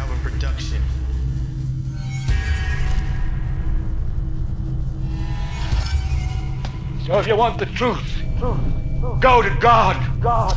Galvin production. So if you want the truth, go to God. God.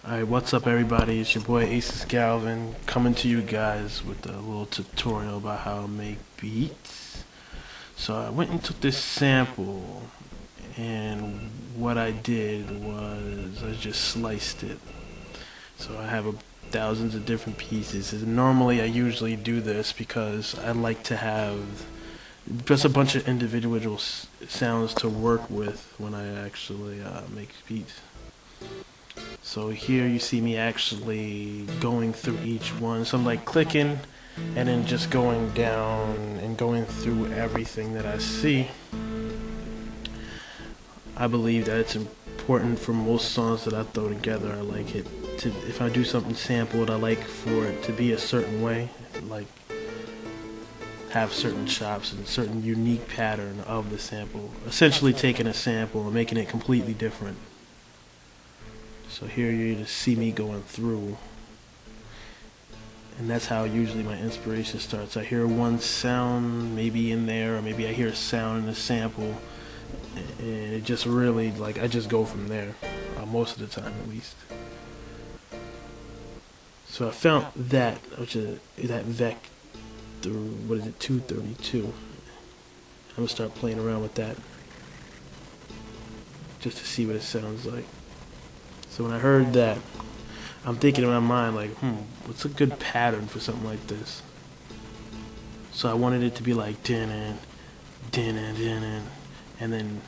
Alright, what's up everybody? It's your boy Aces Galvin coming to you guys with a little tutorial about how to make beats. So I went and took this sample, and what I did was I just sliced it. So I have thousands of different pieces, and normally I usually do this because I like to have just a bunch of individual sounds to work with when I actually make beats. So here you see me actually going through each one. So I'm like clicking and then just going down and going through everything that I see. I believe that it's important for most songs that I throw together. I like it to, if I do something sampled, I like for it to be a certain way, like have certain chops and certain unique pattern of the sample. Essentially taking a sample and making it completely different. So here you just see me going through, and that's how usually my inspiration starts. I hear one sound maybe in there, or maybe I hear a sound in the sample, and it just really, like, I just go from there, most of the time at least. So I found that, which is that vector, what is it, 232. I'm gonna start playing around with that just to see what it sounds like. So when I heard that, I'm thinking in my mind like, what's a good pattern for something like this? So I wanted it to be like din and then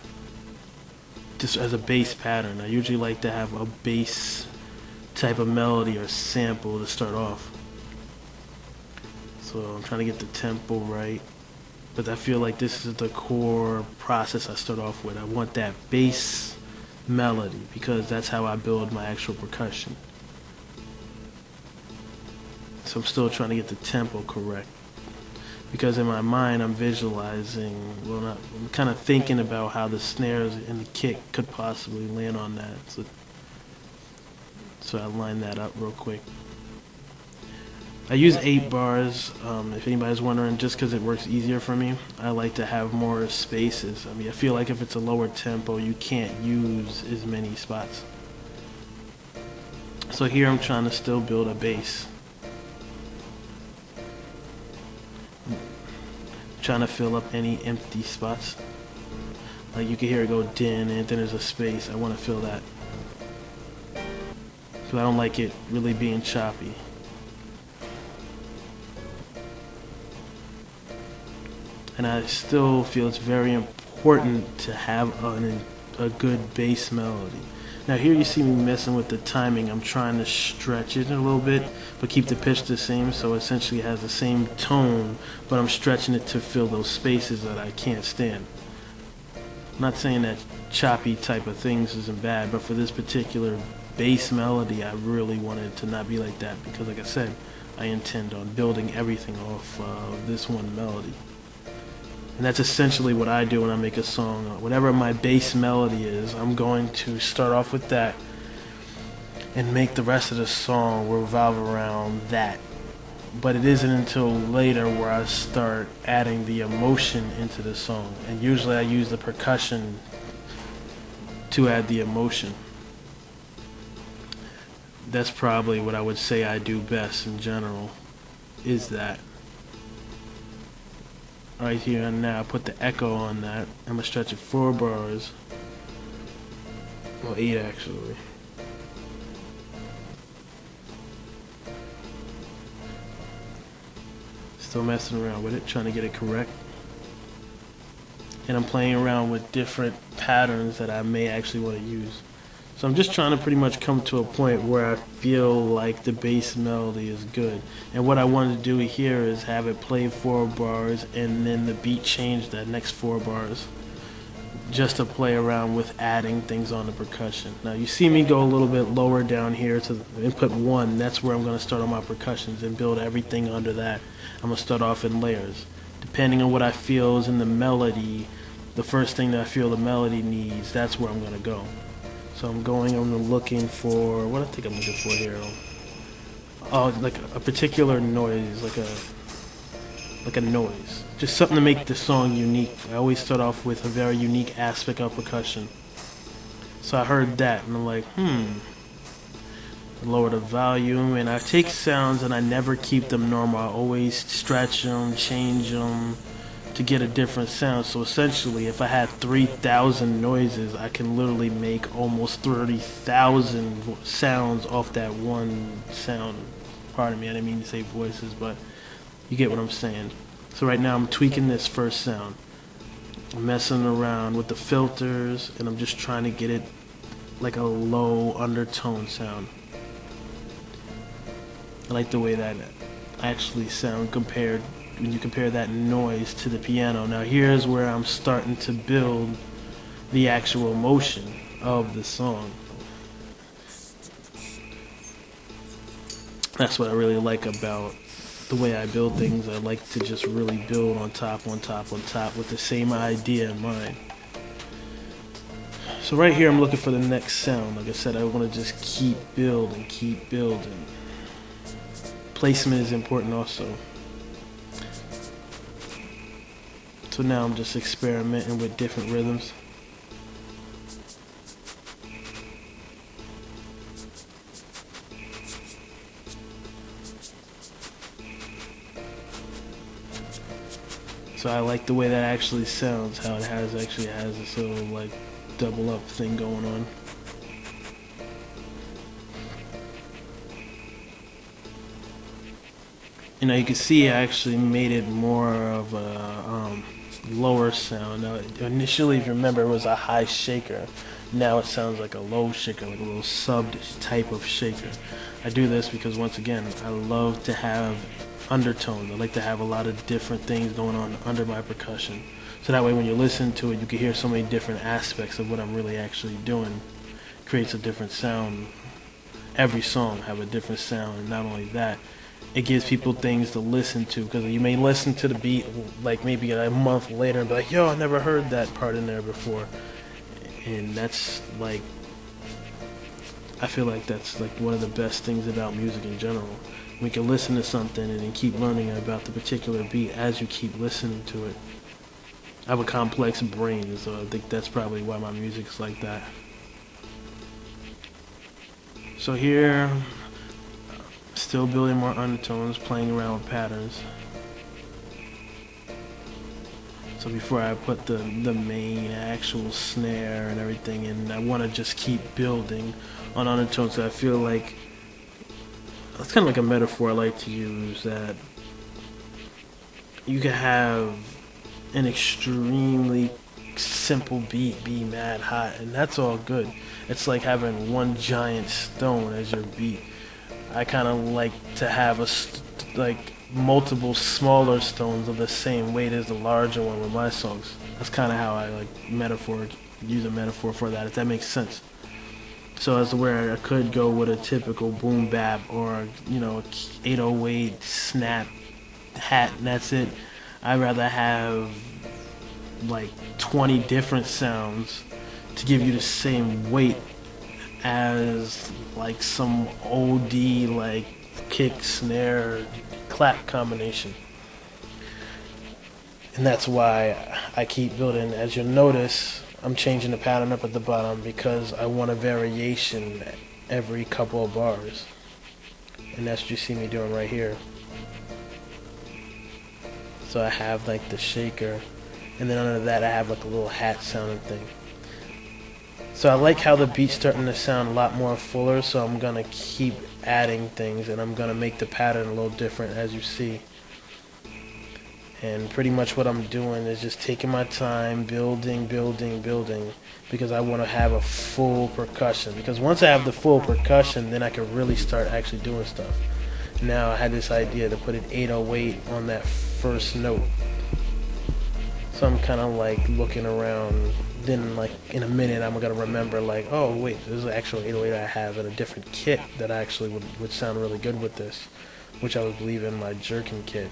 just as a bass pattern. I usually like to have a bass type of melody or sample to start off. So I'm trying to get the tempo right, but I feel like this is the core process I start off with. I want that bass melody because that's how I build my actual percussion. So I'm still trying to get the tempo correct because in my mind I'm visualizing, I'm kind of thinking about how the snares and the kick could possibly land on that. So I line that up real quick. I use 8 bars, if anybody's wondering, just because it works easier for me. I like to have more spaces. I mean, I feel like if it's a lower tempo, you can't use as many spots. So here I'm trying to still build a bass. I'm trying to fill up any empty spots. Like you can hear it go din and then there's a space. I want to fill that. Because I don't like it really being choppy. And I still feel it's very important to have a good bass melody. Now here you see me messing with the timing. I'm trying to stretch it a little bit, but keep the pitch the same, so essentially it has the same tone, but I'm stretching it to fill those spaces that I can't stand. I'm not saying that choppy type of things isn't bad, but for this particular bass melody, I really wanted it to not be like that, because like I said, I intend on building everything off of this one melody. And that's essentially what I do when I make a song. Whatever my bass melody is, I'm going to start off with that and make the rest of the song revolve around that. but it isn't until later where I start adding the emotion into the song. And usually I use the percussion to add the emotion. That's probably what I would say I do best in general, is that. Right here and now, put the echo on that. I'm gonna stretch it 4 bars. Well, 8 actually. Still messing around with it, trying to get it correct. And I'm playing around with different patterns that I may actually want to use. So I'm just trying to pretty much come to a point where I feel like the bass melody is good. And what I wanted to do here is have it play 4 bars and then the beat change that next 4 bars. Just to play around with adding things on the percussion. Now you see me go a little bit lower down here to input 1. That's where I'm going to start on my percussions and build everything under that. I'm going to start off in layers. Depending on what I feel is in the melody, the first thing that I feel the melody needs, that's where I'm going to go. So I'm looking for, what I think I'm looking for here. Oh, like a particular noise, like a noise. Just something to make the song unique. I always start off with a very unique aspect of percussion. So I heard that and I'm like, lower the volume, and I take sounds and I never keep them normal. I always stretch them, change them to get a different sound. So essentially, if I had 3,000 noises, I can literally make almost 30,000 sounds off that one sound. Pardon me, I didn't mean to say voices, but you get what I'm saying. So right now I'm tweaking this first sound. I'm messing around with the filters, and I'm just trying to get it like a low undertone sound. I like the way that actually sound compared when you compare that noise to the piano. Now here's where I'm starting to build the actual emotion of the song. That's what I really like about the way I build things. I like to just really build on top, on top, on top with the same idea in mind. So right here I'm looking for the next sound. Like I said, I want to just keep building, keep building. Placement is important also. So now I'm just experimenting with different rhythms. So I like the way that actually sounds, how it actually has this little like double up thing going on. You know, you can see I actually made it more of a lower sound. Now, initially, if you remember, it was a high shaker. Now it sounds like a low shaker, like a little sub type of shaker. I do this because, once again, I love to have undertones. I like to have a lot of different things going on under my percussion. So that way when you listen to it, you can hear so many different aspects of what I'm really actually doing. It creates a different sound. Every song have a different sound, and not only that, it gives people things to listen to, because you may listen to the beat like maybe a month later and be like, yo, I never heard that part in there before. And that's like, I feel like that's like one of the best things about music in general. We can listen to something and then keep learning about the particular beat as you keep listening to it. I have a complex brain, so I think that's probably why my music's like that. So here, still building more undertones, playing around with patterns. So before I put the main actual snare and everything in, I want to just keep building on undertones. So I feel like it's kind of like a metaphor I like to use, that you can have an extremely simple beat be mad hot, and that's all good. It's like having one giant stone as your beat. I kind of like to have like multiple smaller stones of the same weight as the larger one with my songs. That's kind of how I like use a metaphor for that, if that makes sense. So as to where I could go with a typical boom bap or, you know, 808 snap hat and that's it. I'd rather have like 20 different sounds to give you the same weight as like some OD like kick, snare, clap clap combination. And that's why I keep building. As you'll notice, I'm changing the pattern up at the bottom because I want a variation every couple of bars. And that's what you see me doing right here. So I have like the shaker, and then under that I have like a little hat sounding thing. So I like how the beat's starting to sound a lot more fuller, so I'm gonna keep adding things, and I'm gonna make the pattern a little different, as you see. And pretty much what I'm doing is just taking my time, building, because I want to have a full percussion. Because once I have the full percussion, then I can really start actually doing stuff. Now I had this idea to put an 808 on that first note. So I'm kind of like looking around. Then like in a minute I'm gonna remember like, oh wait, there's an actual 808 I have in a different kit that actually would sound really good with this, which I would believe in my jerkin kit.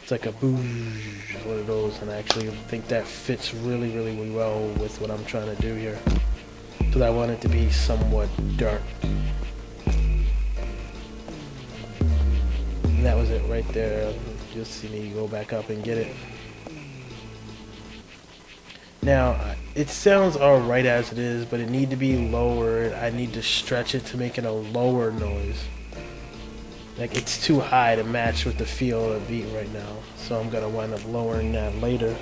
It's like a boosh, one of those, and I actually think that fits really well with what I'm trying to do here. Because I want it to be somewhat dark. And that was it right there. You'll see me go back up and get it. Now, it sounds alright as it is, but it needs to be lowered. I need to stretch it to make it a lower noise. Like, it's too high to match with the feel of the beat right now. So I'm gonna wind up lowering that later.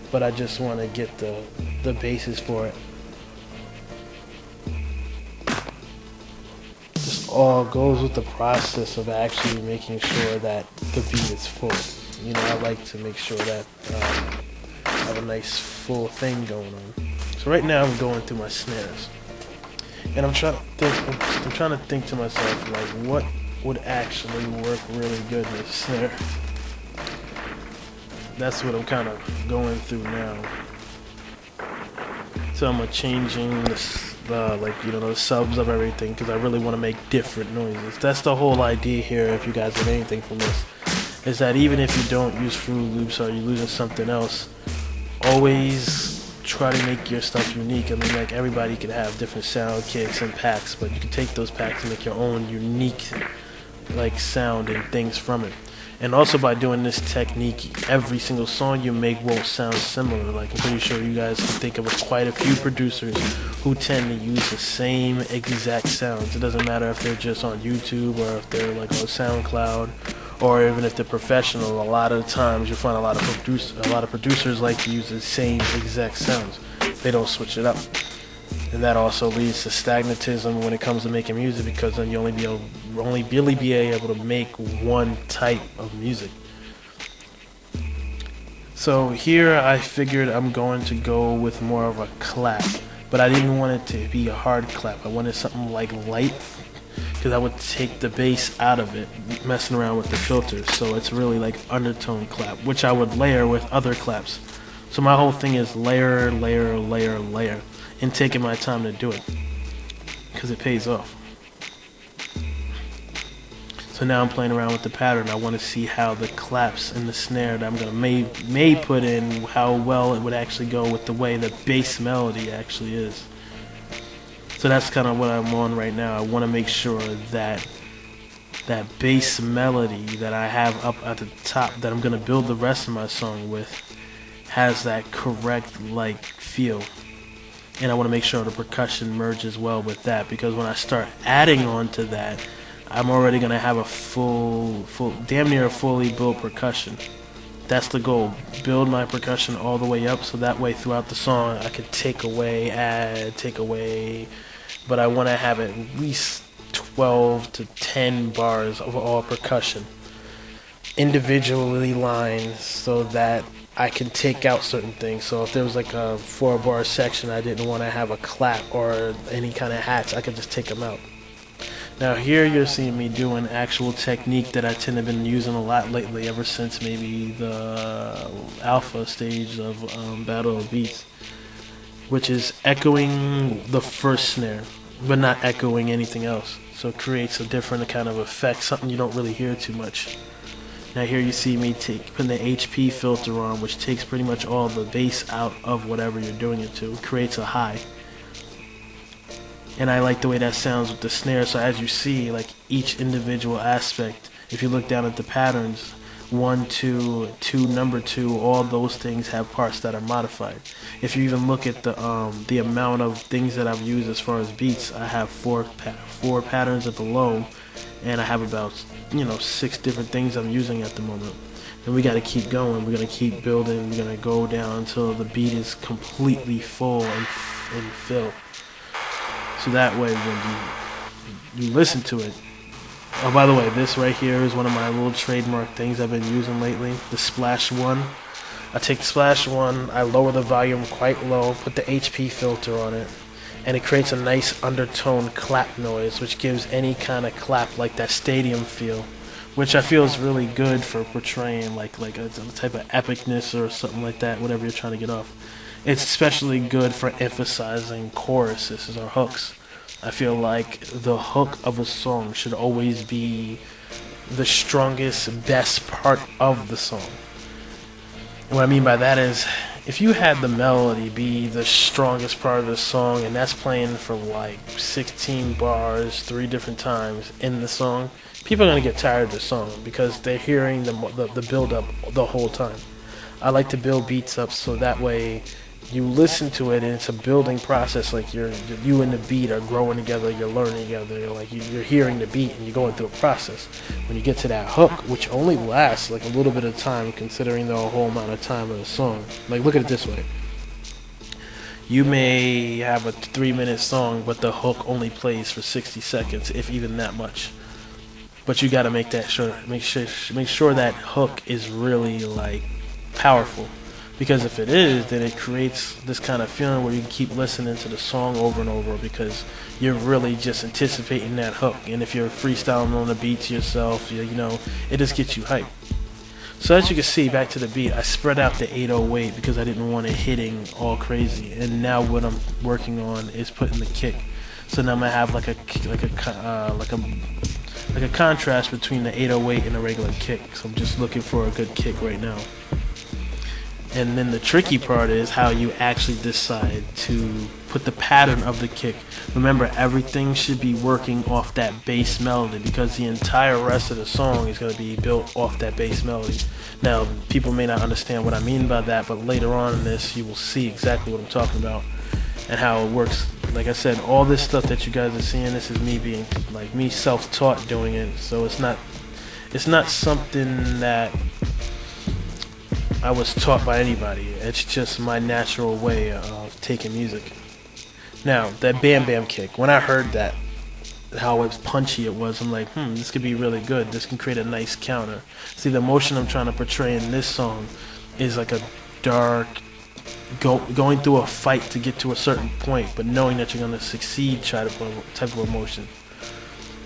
But I just want to get the basis for it. This all goes with the process of actually making sure that the beat is full. You know, I like to make sure that I have a nice full thing going on. So right now I'm going through my snares. And I'm trying to think to myself, like, what would actually work really good in a snare. That's what I'm kind of going through now. So I'm changing the subs of everything because I really want to make different noises. That's the whole idea here. If you guys get anything from this, is that even if you don't use Fruit Loops or you're using something else, always try to make your stuff unique. I mean, like, everybody could have different sound kits and packs, but you can take those packs and make your own unique like sound and things from it. And also by doing this technique, every single song you make won't sound similar. Like, I'm pretty sure you guys can think of quite a few producers who tend to use the same exact sounds. It doesn't matter if they're just on YouTube or if they're like on SoundCloud, or even if they're professional. A lot of the times you'll find a lot of producers like to use the same exact sounds. They don't switch it up. And that also leads to stagnatism when it comes to making music, because then you only really be able to make one type of music. So here I figured I'm going to go with more of a clap, but I didn't want it to be a hard clap. I wanted something like light, because I would take the bass out of it, messing around with the filters. So it's really like undertone clap, which I would layer with other claps. So my whole thing is layer, and taking my time to do it, because it pays off. So now I'm playing around with the pattern. I want to see how the claps and the snare that I'm gonna may put in, how well it would actually go with the way the bass melody actually is. So that's kind of what I'm on right now. I want to make sure that that bass melody that I have up at the top, that I'm gonna build the rest of my song with, has that correct like feel. And I want to make sure the percussion merges well with that, because when I start adding on to that, I'm already going to have a full, damn near fully built percussion. That's the goal. Build my percussion all the way up, so that way throughout the song I can take away, add, take away. But I want to have at least 12 to 10 bars of all percussion, individually lined, so that I can take out certain things. So if there was like a 4-bar section I didn't want to have a clap or any kind of hats, I could just take them out. Now here you're seeing me doing actual technique that I tend to have been using a lot lately, ever since maybe the alpha stage of Battle of Beats, which is echoing the first snare, but not echoing anything else. So it creates a different kind of effect, something you don't really hear too much. Now here you see me putting the HP filter on, which takes pretty much all the bass out of whatever you're doing it to. It creates a high. And I like the way that sounds with the snare. So as you see, like, each individual aspect If you look down at the patterns, 1, 2, 2, number 2, all those things have parts that are modified. If you even look at the amount of things that I've used as far as beats, I have four patterns at the low, and I have about 6 different things I'm using at the moment. And we got to keep going. We're gonna keep building. We're gonna go down until the beat is completely full and fill. So that way, when you listen to it. Oh, by the way, this right here is one of my little trademark things I've been using lately. The splash one. I take the splash one. I lower the volume quite low. Put the HP filter on it, and it creates a nice undertone clap noise, which gives any kind of clap like that stadium feel, which I feel is really good for portraying like a type of epicness or something like that, whatever you're trying to get off. It's especially good for emphasizing choruses or hooks. I feel like the hook of a song should always be the strongest, best part of the song. And what I mean by that is, if you had the melody be the strongest part of the song, and that's playing for like 16 bars 3 different times in the song, people are going to get tired of the song because they're hearing the build up the whole time. I like to build beats up so that way you listen to it and it's a building process. Like you and the beat are growing together, you're learning together, you're hearing the beat and you're going through a process. When you get to that hook, which only lasts like a little bit of time considering the whole amount of time of the song. Like, look at it this way. You may have a 3-minute song, but the hook only plays for 60 seconds, if even that much. But you gotta make sure that hook is really like powerful. Because if it is, then it creates this kind of feeling where you can keep listening to the song over and over because you're really just anticipating that hook. And if you're freestyling on the beats yourself, it just gets you hyped. So as you can see, back to the beat, I spread out the 808 because I didn't want it hitting all crazy. And now what I'm working on is putting the kick. So now I'm gonna have like a contrast between the 808 and a regular kick. So I'm just looking for a good kick right now. And then the tricky part is how you actually decide to put the pattern of the kick. Remember, everything should be working off that bass melody because the entire rest of the song is going to be built off that bass melody. Now, people may not understand what I mean by that, but later on in this, you will see exactly what I'm talking about and how it works. Like I said, all this stuff that you guys are seeing, this is me being, like, me self-taught doing it. So it's not something that I was taught by anybody. It's just my natural way of taking music. Now, that bam bam kick, when I heard that, how punchy it was, I'm like, this could be really good. This can create a nice counter. See, the emotion I'm trying to portray in this song is like a dark, going through a fight to get to a certain point, but knowing that you're going to succeed type of emotion.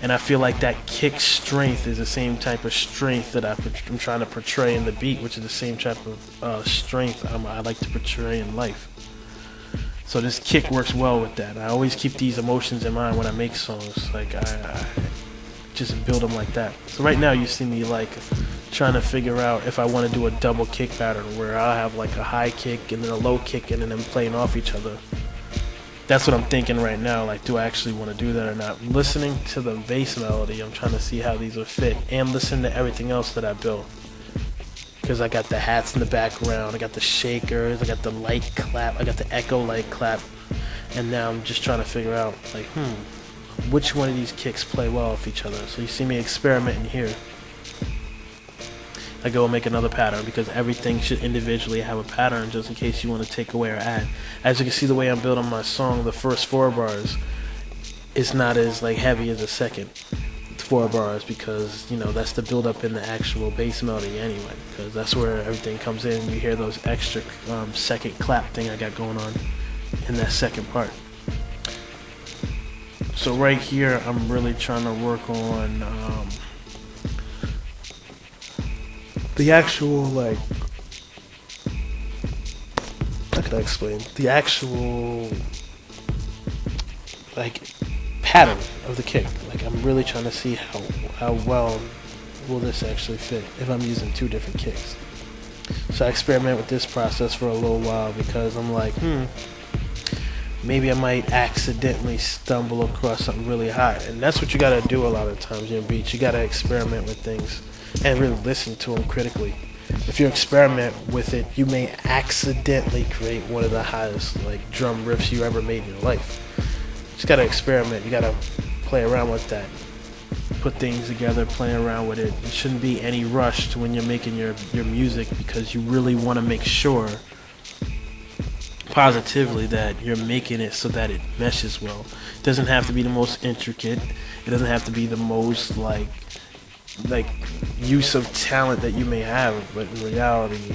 And I feel like that kick strength is the same type of strength that I'm trying to portray in the beat, which is the same type of strength I like to portray in life. So this kick works well with that. I always keep these emotions in mind when I make songs. Like I just build them like that. So right now you see me like trying to figure out if I want to do a double kick pattern where I'll have like a high kick and then a low kick and then them playing off each other. That's what I'm thinking right now. Like, do I actually want to do that or not? Listening to the bass melody, I'm trying to see how these will fit, and listen to everything else that I built. Because I got the hats in the background, I got the shakers, I got the light clap, I got the echo light clap, and now I'm just trying to figure out, like, which one of these kicks play well with each other. So you see me experimenting here. I go and make another pattern because everything should individually have a pattern just in case you want to take away or add. As you can see, the way I'm building my song, the first 4 bars, it's not as like heavy as the second 4 bars because that's the build up in the actual bass melody anyway, because that's where everything comes in. You hear those extra second clap thing I got going on in that second part. So right here, I'm really trying to work on the actual, like, how can I explain? The actual, like, pattern of the kick. Like, I'm really trying to see how well will this actually fit if I'm using 2 different kicks. So I experiment with this process for a little while because I'm like, maybe I might accidentally stumble across something really hot. And that's what you gotta do a lot of times in beats. You gotta experiment with things and really listen to them critically. If you experiment with it, you may accidentally create one of the hottest like drum riffs you ever made in your life. You just gotta experiment. You gotta play around with that. Put things together, play around with it. It shouldn't be any rush to when you're making your music, because you really want to make sure positively that you're making it so that it meshes well. It doesn't have to be the most intricate. It doesn't have to be the most like use of talent that you may have, but in reality,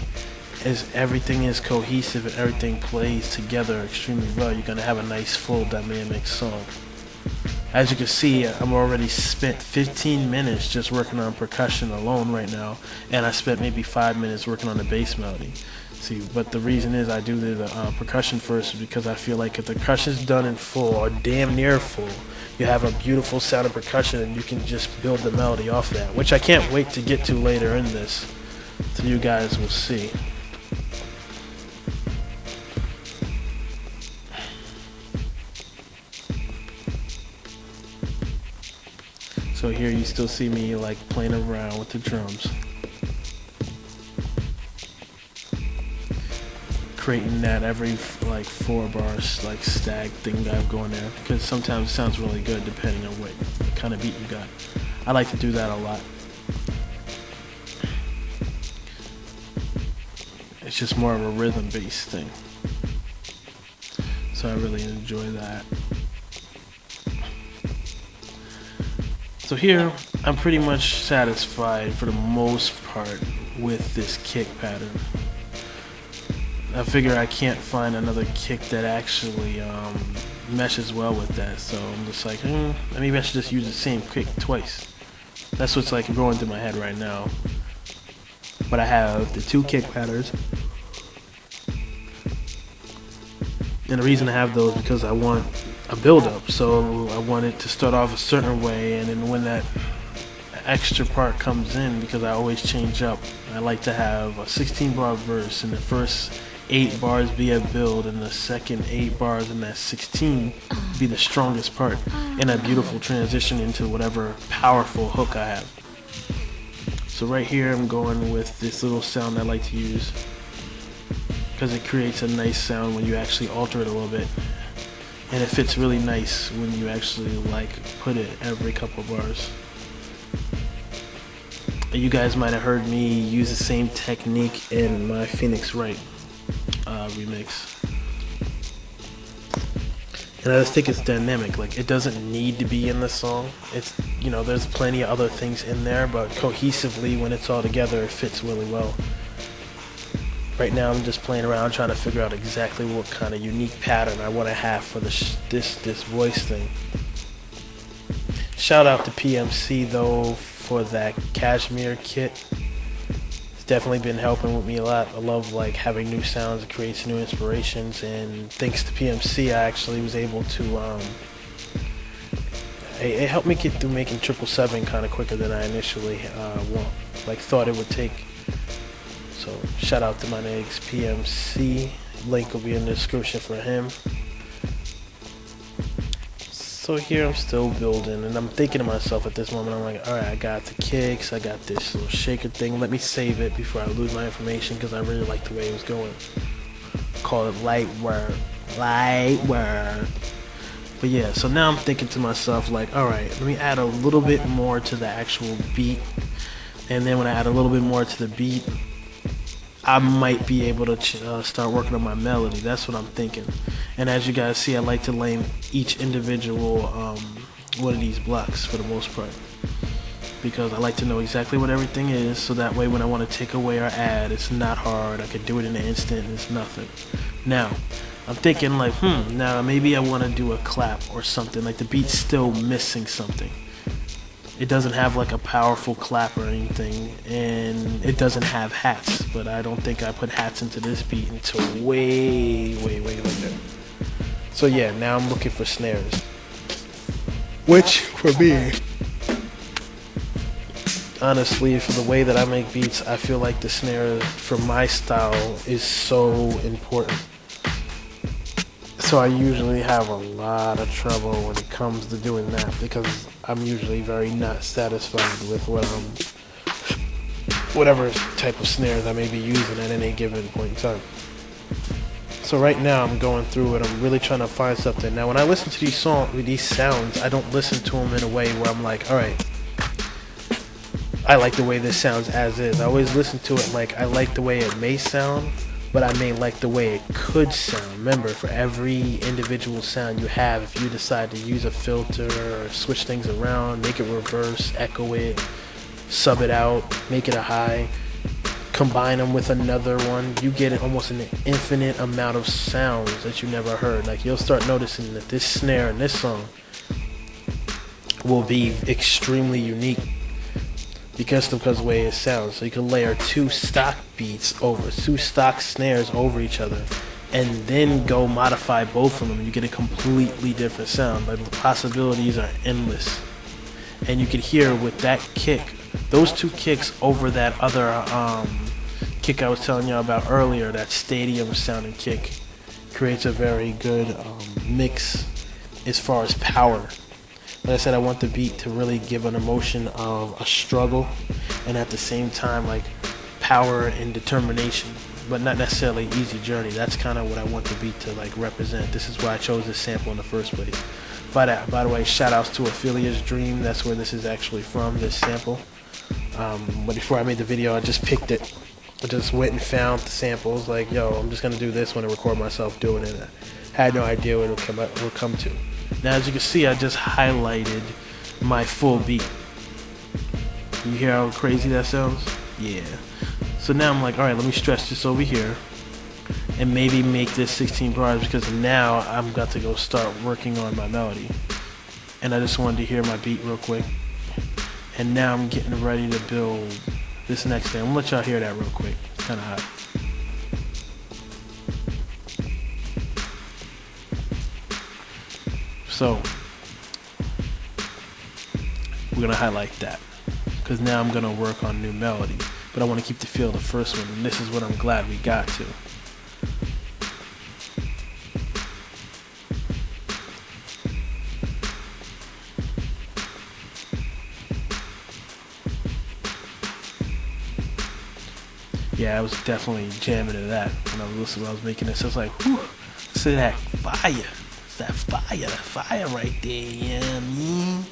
as everything is cohesive and everything plays together extremely well, you're gonna have a nice full dynamic song. As you can see, I'm already spent 15 minutes just working on percussion alone right now, and I spent maybe 5 minutes working on the bass melody. See, but the reason is I do the percussion first is because I feel like if the percussion's done in full or damn near full, you have a beautiful sound of percussion and you can just build the melody off that, which I can't wait to get to later in this, so you guys will see. So here you still see me like playing around with the drums, creating that every like 4 bars like stag thing that I've going there, because sometimes it sounds really good depending on what kind of beat you got. I like to do that a lot. It's just more of a rhythm based thing, so I really enjoy that. So here, I'm pretty much satisfied for the most part with this kick pattern. I figure I can't find another kick that actually meshes well with that, so I'm just like, maybe I should just use the same kick twice. That's what's like going through my head right now. But I have the 2 kick patterns, and the reason I have those is because I want a build-up, so I want it to start off a certain way, and then when that extra part comes in, because I always change up, I like to have a 16-bar verse, and the first 8 bars be a build, and the second 8 bars in that 16 be the strongest part, and a beautiful transition into whatever powerful hook I have. So right here I'm going with this little sound I like to use, because it creates a nice sound when you actually alter it a little bit. And it fits really nice when you actually like put it every couple of bars. You guys might have heard me use the same technique in my Phoenix Wright remix. And I just think it's dynamic. Like, it doesn't need to be in the song. It's, you know, there's plenty of other things in there, but cohesively when it's all together, it fits really well. Right now I'm just playing around trying to figure out exactly what kind of unique pattern I want to have for this voice thing. Shout out to PMC though for that cashmere kit. It's definitely been helping with me a lot. I love like having new sounds. It creates new inspirations, and thanks to PMC I actually was able to it helped me get through making 777 kind of quicker than I initially thought it would take. So shout out to my niggas PMC. Link will be in the description for him. So here I'm still building, and I'm thinking to myself at this moment, I'm like, alright, I got the kicks, I got this little shaker thing, let me save it before I lose my information, because I really like the way it was going. Call it light work. But yeah, so now I'm thinking to myself like, alright, let me add a little bit more to the actual beat, and then when I add a little bit more to the beat, I might be able to start working on my melody. That's what I'm thinking. And as you guys see, I like to name each individual one of these blocks for the most part, because I like to know exactly what everything is, so that way when I want to take away or add, it's not hard. I can do it in an instant and it's nothing. Now, I'm thinking like, now maybe I want to do a clap or something. Like the beat's still missing something. It doesn't have like a powerful clap or anything, and it doesn't have hats, but I don't think I put hats into this beat until way later. So yeah, now I'm looking for snares, which for me, honestly, for the way that I make beats, I feel like the snare for my style is so important. So I usually have a lot of trouble when it comes to doing that because I'm usually very not satisfied with whatever type of snares I may be using at any given point in time. So right now I'm going through it. I'm really trying to find something. Now when I listen to these sounds, I don't listen to them in a way where I'm like, all right, I like the way this sounds as is. I always listen to it like I like the way it may sound, but I may like the way it could sound. Remember, for every individual sound you have, if you decide to use a filter or switch things around, make it reverse, echo it, sub it out, make it a high, combine them with another one, you get almost an infinite amount of sounds that you never heard. Like you'll start noticing that this snare in this song will be extremely unique because of the way it sounds. So you can layer two stock snares over each other and then go modify both of them. You get a completely different sound. Like the possibilities are endless. And you can hear with that kick, those two kicks over that other kick I was telling y'all about earlier, that stadium sounding kick, creates a very good mix as far as power. Like I said, I want the beat to really give an emotion of a struggle and at the same time like power and determination, but not necessarily easy journey. That's kind of what I want the beat to like represent. This is why I chose this sample in the first place. By the way, shout outs to Ophelia's Dream. That's where this is actually from, this sample. But before I made the video, I just picked it. I just went and found the samples. Like, yo, I'm just gonna do this when I record myself doing it. I had no idea what it will come to. Now, as you can see, I just highlighted my full beat. You hear how crazy that sounds? Yeah. So now I'm like, all right, let me stretch this over here and maybe make this 16 bars because now I'm about to go start working on my melody. And I just wanted to hear my beat real quick. And now I'm getting ready to build this next thing. I'm gonna let y'all hear that real quick. It's kind of hot. So we're gonna highlight that because now I'm gonna work on new melody, but I want to keep the feel of the first one, and this is what I'm glad we got to. Yeah, I was definitely jamming to that when I was listening. When I was making this, I was like, whew, see that fire. It's that fire right there, you know what I mean?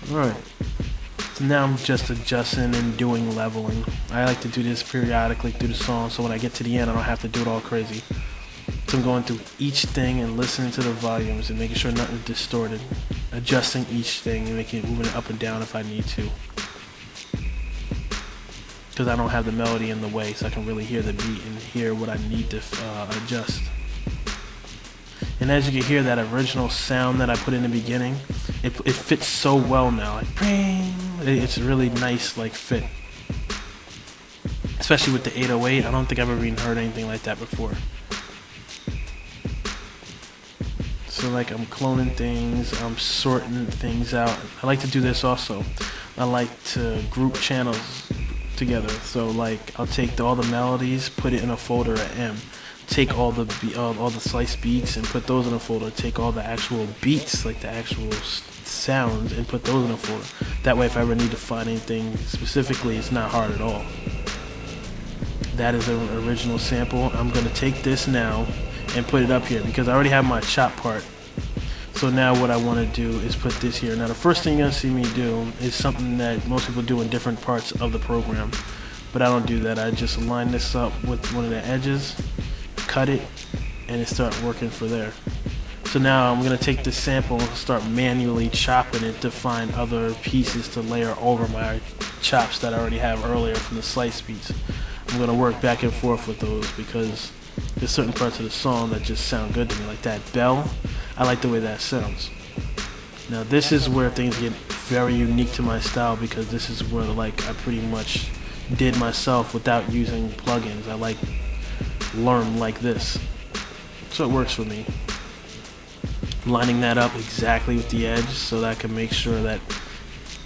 Alright, so now I'm just adjusting and doing leveling. I like to do this periodically through the song, so when I get to the end, I don't have to do it all crazy. So I'm going through each thing and listening to the volumes and making sure nothing's distorted. Adjusting each thing and making it moving it up and down if I need to. Because I don't have the melody in the way, so I can really hear the beat and hear what I need to adjust. And as you can hear, that original sound that I put in the beginning, it fits so well now. Like, it's a really nice like fit. Especially with the 808, I don't think I've ever even heard anything like that before. So like I'm cloning things, I'm sorting things out. I like to do this also. I like to group channels together. So like I'll take all the melodies, put it in a folder at M. Take all the slice beats and put those in a folder. Take all the actual beats, like the actual sounds, and put those in a folder. That way, if I ever need to find anything specifically, it's not hard at all. That is an original sample. I'm gonna take this now and put it up here because I already have my chop part. So now what I want to do is put this here. Now the first thing you're gonna see me do is something that most people do in different parts of the program, but I don't do that. I just line this up with one of the edges, cut it, and it start working for there. So now I'm gonna take this sample and start manually chopping it to find other pieces to layer over my chops that I already have earlier from the slice beats. I'm gonna work back and forth with those because there's certain parts of the song that just sound good to me, like that bell. I like the way that sounds. Now this is where things get very unique to my style because this is where like I pretty much did myself without using plugins. I like learn like this, so it works for me. Lining that up exactly with the edge so that I can make sure that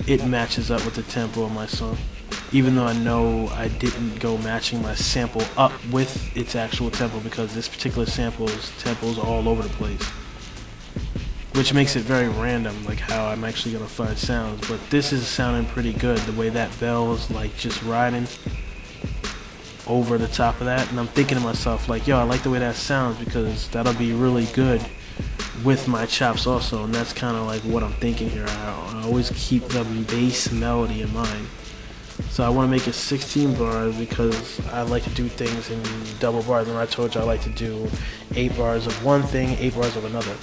it matches up with the tempo of my song. even though I know I didn't go matching my sample up with its actual tempo, because this particular tempos all over the place, which makes it very random, like how I'm actually gonna find sounds. But this is sounding pretty good, the way that bell is like just riding over the top of that. And I'm thinking to myself, like, yo, I like the way that sounds, because that'll be really good with my chops also. And that's kind of like what I'm thinking here. I always keep the bass melody in mind. So I want to make it 16 bars because I like to do things in double bars. Remember I told you I like to do 8 bars of one thing, 8 bars of another.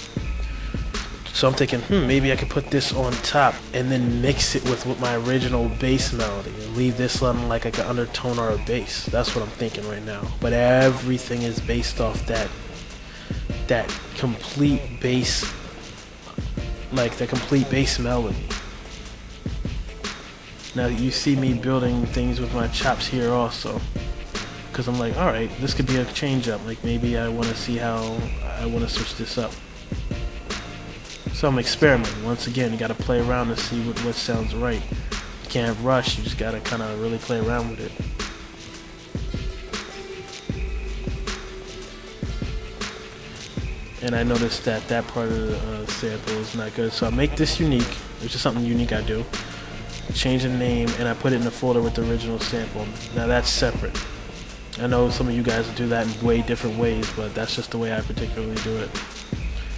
So I'm thinking, maybe I could put this on top and then mix it with my original bass melody and leave this sounding like an undertone or a bass. That's what I'm thinking right now. But everything is based off that complete bass, like the complete bass melody. Now you see me building things with my chops here also, because I'm like, alright, this could be a change up. Like maybe I want to see how I want to switch this up. So I'm experimenting. Once again, you got to play around to see what sounds right. You can't rush, you just got to kind of really play around with it. And I noticed that that part of the sample is not good. So I make this unique, which is something unique I do. Change the name, and I put it in a folder with the original sample. Now that's separate. I know some of you guys do that in way different ways, but that's just the way I particularly do it.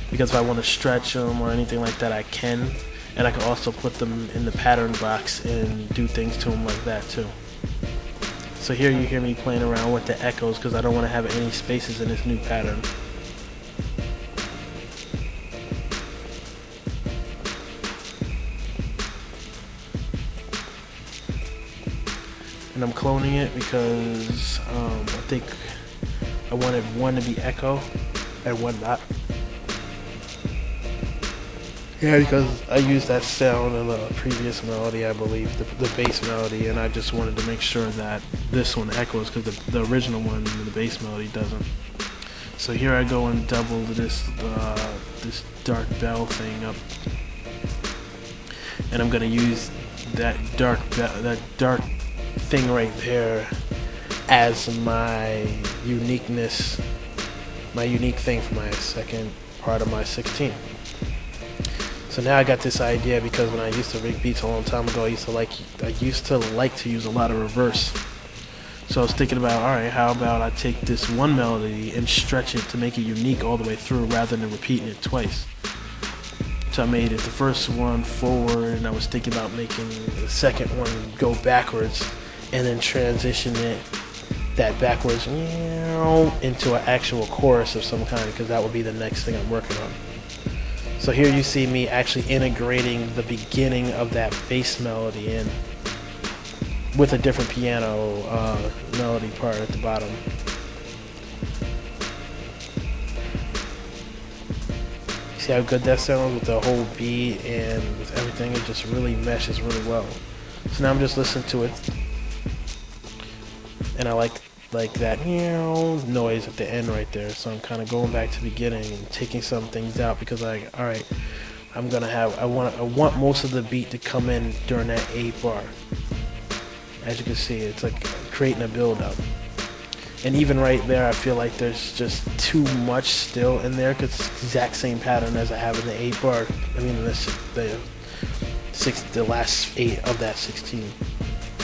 Because if I want to stretch them or anything like that, I can. And I can also put them in the pattern box and do things to them like that too. So here you hear me playing around with the echoes because I don't want to have any spaces in this new pattern. And I'm cloning it because I think I wanted one to be echo and one not. Yeah, because I used that sound in the previous melody, I believe, the bass melody, and I just wanted to make sure that this one echoes, because the original one, the bass melody, doesn't. So here I go and double this dark bell thing up, and I'm gonna use that dark thing right there as my uniqueness, my unique thing for my second part of my 16. So now I got this idea, because when I used to rig beats a long time ago, I used to like to use a lot of reverse. So I was thinking about, alright, how about I take this one melody and stretch it to make it unique all the way through rather than repeating it twice. So I made it the first one forward, and I was thinking about making the second one go backwards and then transition that backwards into an actual chorus of some kind, because that would be the next thing I'm working on. So here you see me actually integrating the beginning of that bass melody in with a different piano melody part at the bottom. See how good that sounds with the whole beat and with everything? It just really meshes really well. So now I'm just listening to it, and I like that noise at the end right there. So I'm kind of going back to the beginning and taking some things out, because like, all right, I want most of the beat to come in during that 8 bar. As you can see, it's like creating a build up. And even right there, I feel like there's just too much still in there, because it's the exact same pattern as I have in the 8 bar. I mean, the last 8 of that 16.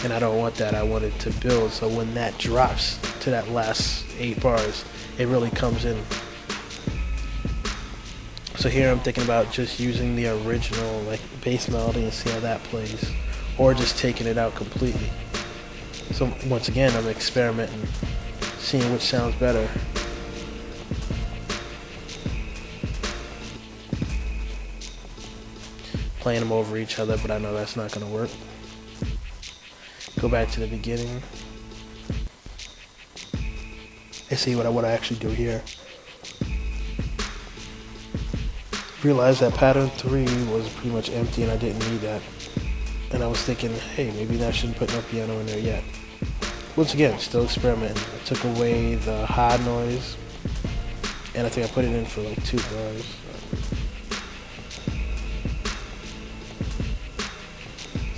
And I don't want that. I want it to build, so when that drops to that last 8 bars, it really comes in. So here I'm thinking about just using the original like bass melody and see how that plays, or just taking it out completely. So once again, I'm experimenting, seeing which sounds better. Playing them over each other, but I know that's not going to work. Go back to the beginning and see what I actually do here. Realized that pattern 3 was pretty much empty and I didn't need that. And I was thinking, hey, maybe I shouldn't put no piano in there yet. Once again, still experimenting. I took away the high noise, and I think I put it in for like 2 bars.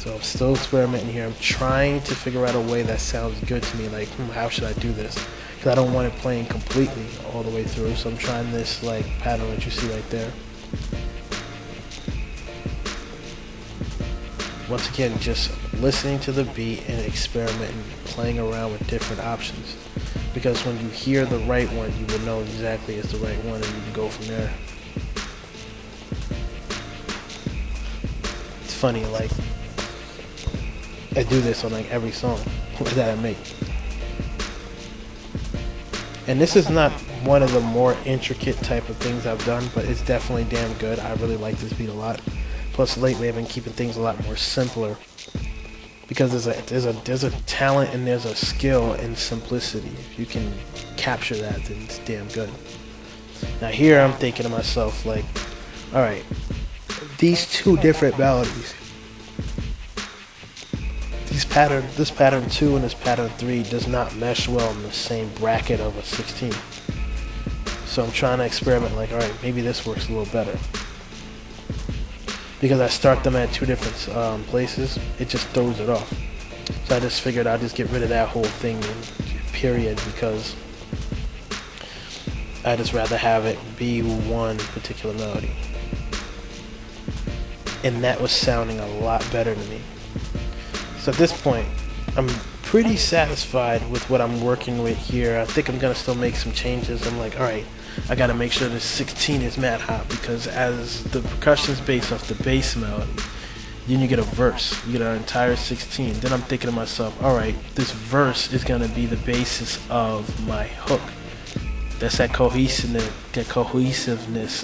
So I'm still experimenting here. I'm trying to figure out a way that sounds good to me. Like, how should I do this? Because I don't want it playing completely all the way through. So I'm trying this like pattern that you see right there. Once again, just listening to the beat and experimenting, playing around with different options. Because when you hear the right one, you will know exactly it's the right one, and you can go from there. It's funny, like, I do this on like every song that I make. And this is not one of the more intricate type of things I've done, but it's definitely damn good. I really like this beat a lot. Plus lately I've been keeping things a lot more simpler, because there's a talent and there's a skill in simplicity. If you can capture that, then it's damn good. Now here I'm thinking to myself, like, alright, these two different melodies, this pattern 2 and this pattern 3 does not mesh well in the same bracket of a 16. So I'm trying to experiment, like, alright, maybe this works a little better. Because I start them at two different places, it just throws it off. So I just figured I'd just get rid of that whole thing, period, because I just rather have it be one particular melody. And that was sounding a lot better to me. So at this point, I'm pretty satisfied with what I'm working with here. I think I'm gonna still make some changes. I'm like, alright, I gotta make sure this 16 is mad hot, because as the percussion is based off the bass melody, then you get a verse, you get an entire 16. Then I'm thinking to myself, alright, this verse is gonna be the basis of my hook. That's that cohesiveness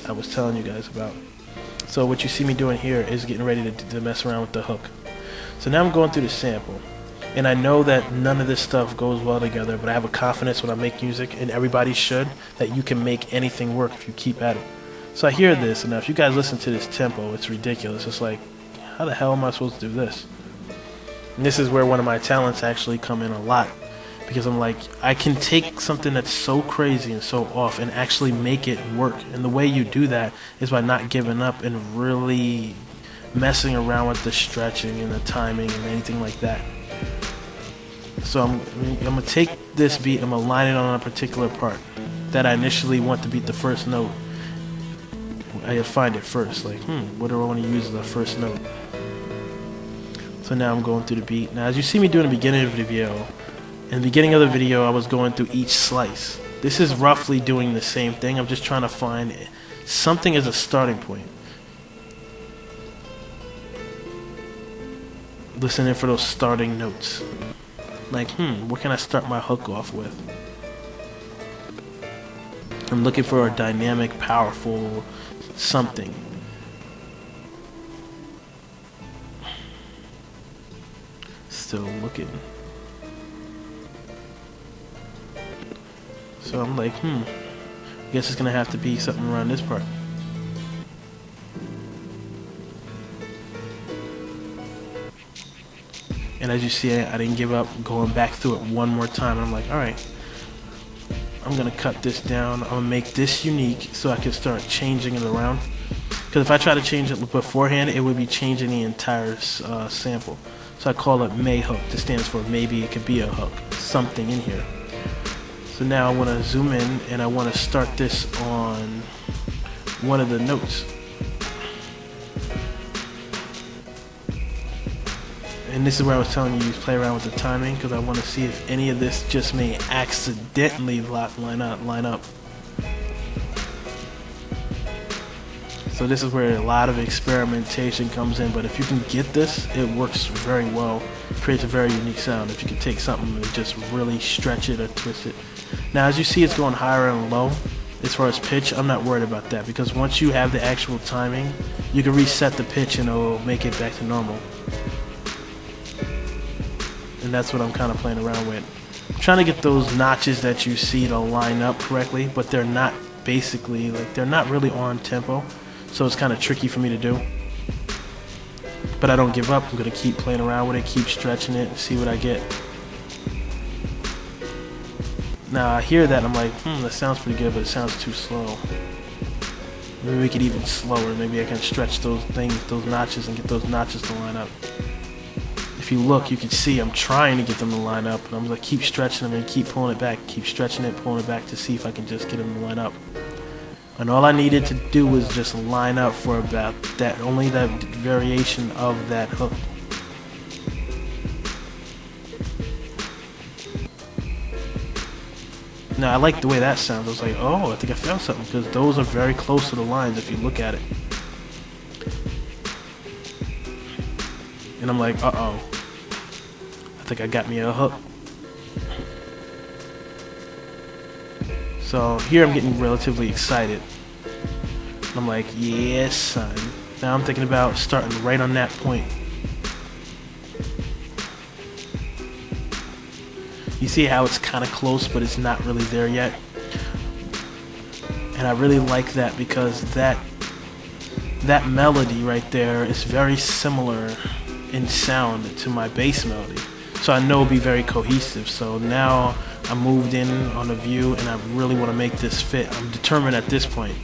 I was telling you guys about. So what you see me doing here is getting ready to mess around with the hook. So now I'm going through the sample, and I know that none of this stuff goes well together, but I have a confidence when I make music, and everybody should, that you can make anything work if you keep at it. So I hear this, and now if you guys listen to this tempo, it's ridiculous. It's like, how the hell am I supposed to do this? And this is where one of my talents actually come in a lot, because I'm like, I can take something that's so crazy and so off and actually make it work. And the way you do that is by not giving up and really messing around with the stretching and the timing and anything like that. So I'm gonna take this beat, I'm gonna line it on a particular part that I initially want to beat the first note. I gotta find it first, like, what do I want to use as the first note? So now I'm going through the beat. Now as you see me doing the beginning of the video, in the beginning of the video I was going through each slice. This is roughly doing the same thing. I'm just trying to find something as a starting point. Listening for those starting notes. Like, what can I start my hook off with? I'm looking for a dynamic, powerful something. Still looking. So I'm like, I guess it's gonna have to be something around this part. And as you see, I didn't give up, going back through it one more time. And I'm like, alright, I'm going to cut this down. I'm going to make this unique so I can start changing it around. Because if I try to change it beforehand, it would be changing the entire sample. So I call it May Hook. This stands for maybe it could be a hook, something in here. So now I want to zoom in and I want to start this on one of the notes. And this is where I was telling you play around with the timing, because I want to see if any of this just may accidentally line up. So this is where a lot of experimentation comes in, but if you can get this, it works very well. It creates a very unique sound if you can take something and just really stretch it or twist it. Now as you see, it's going higher and low. As far as pitch, I'm not worried about that, because once you have the actual timing, you can reset the pitch and it'll make it back to normal. And that's what I'm kind of playing around with. I'm trying to get those notches that you see to line up correctly, but they're not basically, like, they're not really on tempo, so it's kind of tricky for me to do. But I don't give up. I'm going to keep playing around with it, keep stretching it, and see what I get. Now I hear that and I'm like, that sounds pretty good, but it sounds too slow. Maybe make it even slower. Maybe I can stretch those things, those notches, and get those notches to line up. if you look, you can see I'm trying to get them to line up, and I'm gonna keep stretching them and keep pulling it back, keep stretching it, pulling it back to see if I can just get them to line up. And all I needed to do was just line up for about that, only that variation of that hook. Now I like the way that sounds. I was like, oh, I think I found something, because those are very close to the lines if you look at it. And I'm like, uh-oh, I think I got me a hook. So here I'm getting relatively excited. I'm like, yes, son. Now I'm thinking about starting right on that point. You see how it's kind of close, but it's not really there yet. And I really like that, because that melody right there is very similar in sound to my bass melody. So I know it'll be very cohesive. So now I'm moved in on the view, and I really want to make this fit. I'm determined at this point.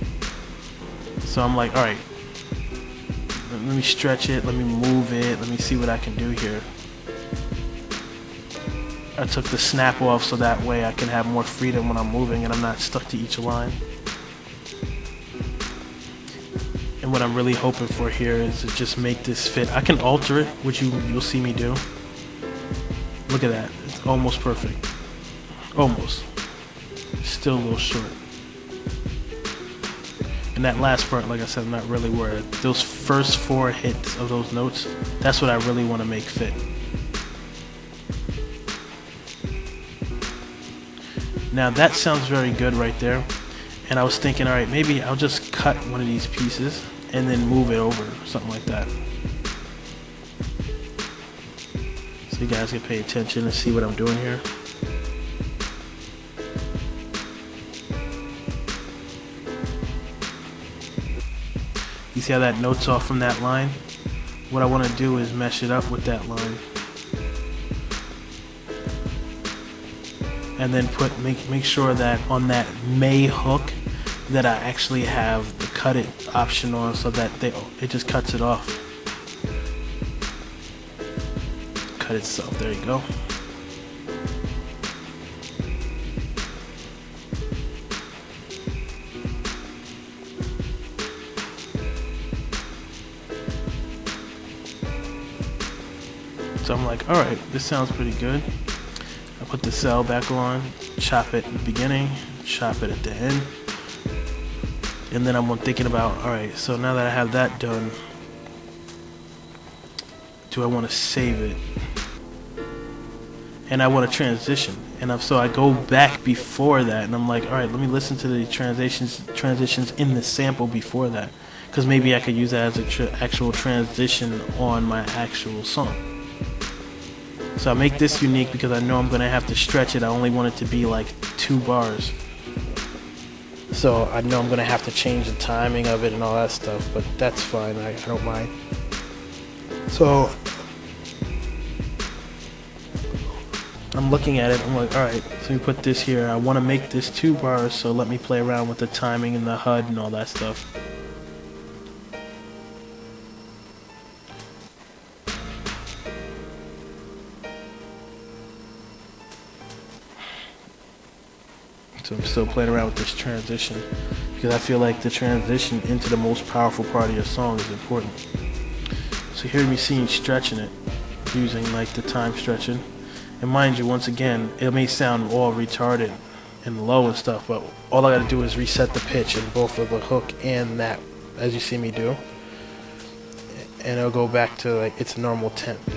So I'm like, alright, let me stretch it, let me move it, let me see what I can do here. I took the snap off so that way I can have more freedom when I'm moving and I'm not stuck to each line. And what I'm really hoping for here is to just make this fit. I can alter it, which you'll see me do. Look at that, it's almost perfect. Almost. Still a little short. And that last part, like I said, I'm not really worried. Those first 4 hits of those notes, that's what I really want to make fit. Now that sounds very good right there. And I was thinking, alright, maybe I'll just cut one of these pieces and then move it over, something like that. So you guys can pay attention and see what I'm doing here. You see how that note's off from that line? What I want to do is mesh it up with that line. And then make sure that on that May hook that I actually have the cut it option on, so that it just cuts it off. Cut itself, there you go. So I'm like, alright, this sounds pretty good. I put the cell back on, chop it at the beginning, chop it at the end. And then I'm thinking about, alright, so now that I have that done, do I want to save it? And I want to transition. And so I go back before that, and I'm like, alright, let me listen to the transitions in the sample before that. Because maybe I could use that as an actual transition on my actual song. So I make this unique because I know I'm going to have to stretch it. I only want it to be like 2 bars. So I know I'm going to have to change the timing of it and all that stuff, but that's fine. I don't mind. So I'm looking at it. I'm like, alright, so we put this here. I want to make this 2 bars, so let me play around with the timing and the HUD and all that stuff. So I'm still playing around with this transition, because I feel like the transition into the most powerful part of your song is important. So here we see stretching it, using like the time stretching. And mind you, once again, it may sound all retarded and low and stuff, but all I gotta do is reset the pitch in both of the hook and that, as you see me do. And it'll go back to like its normal tempo.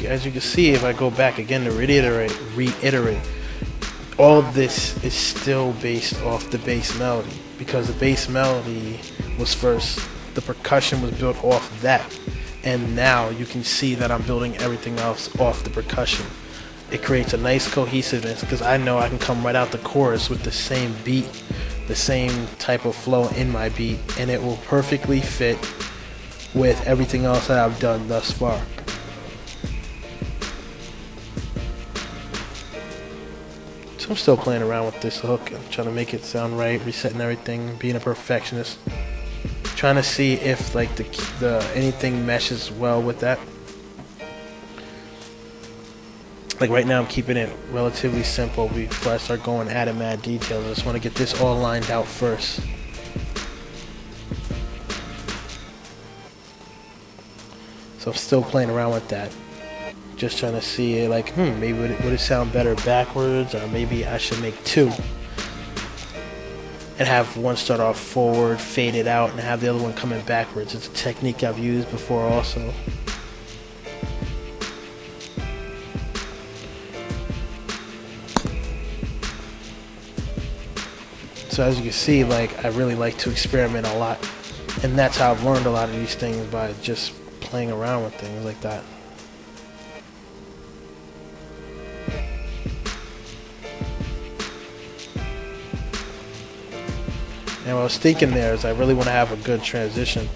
As you can see, if I go back again to reiterate, all of this is still based off the bass melody, because the bass melody was first, the percussion was built off that, and now you can see that I'm building everything else off the percussion. It creates a nice cohesiveness, because I know I can come right out the chorus with the same beat, the same type of flow in my beat, and it will perfectly fit with everything else that I've done thus far. So I'm still playing around with this hook. I'm trying to make it sound right, resetting everything, being a perfectionist. Trying to see if like the anything meshes well with that. Like right now I'm keeping it relatively simple before I start going adding mad details. I just want to get this all lined out first. So I'm still playing around with that. Just trying to see like, maybe would it sound better backwards, or maybe I should make two. And have one start off forward, fade it out, and have the other one coming backwards. It's a technique I've used before also. So as you can see, like I really like to experiment a lot. And that's how I've learned a lot of these things, by just playing around with things like that. And what I was thinking there is I really want to have a good transition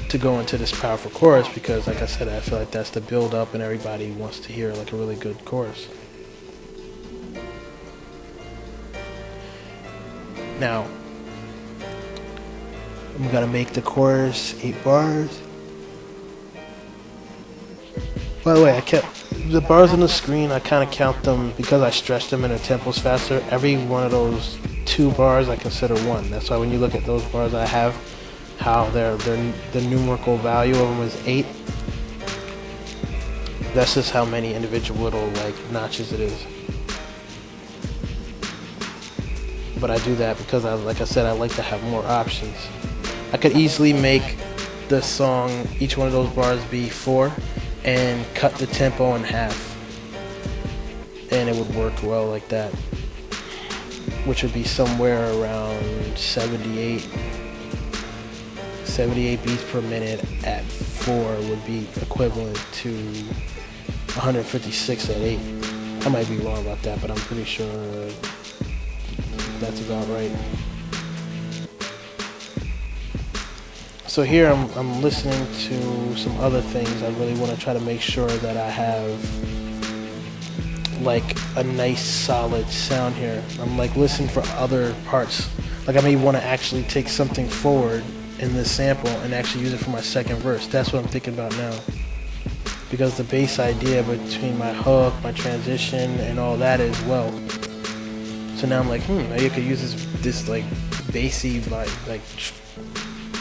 to go into this powerful chorus, because like I said, I feel like that's the build up and everybody wants to hear like a really good chorus. Now, I'm gonna make the chorus 8 bars. By the way, I kept the bars on the screen, I kind of count them because I stretch them and the tempo's faster. Every one of those 2 bars I consider 1. That's why when you look at those bars I have, how the numerical value of them is 8. That's just how many individual little like notches it is. But I do that because like I said, I like to have more options. I could easily make the song, each one of those bars be 4, and cut the tempo in half, and it would work well like that, which would be somewhere around 78 beats per minute at 4 would be equivalent to 156 at 8. I might be wrong about that, but I'm pretty sure that's about right. So here I'm listening to some other things. I really want to try to make sure that I have like a nice solid sound here. I'm like listening for other parts. Like I may want to actually take something forward in this sample and actually use it for my second verse. That's what I'm thinking about now. Because the bass idea between my hook, my transition, and all that as well. So now I'm like, maybe I could use this like bassy like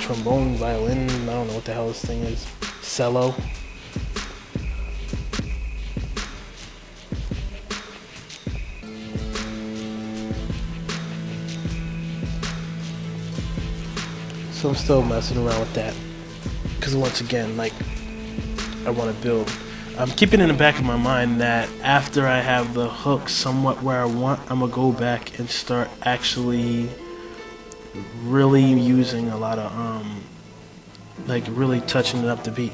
trombone, violin, I don't know what the hell this thing is, cello. So I'm still messing around with that, because once again, like, I want to build. I'm keeping in the back of my mind that after I have the hook somewhat where I want, I'm gonna go back and start actually really using a lot of like really touching it up the beat.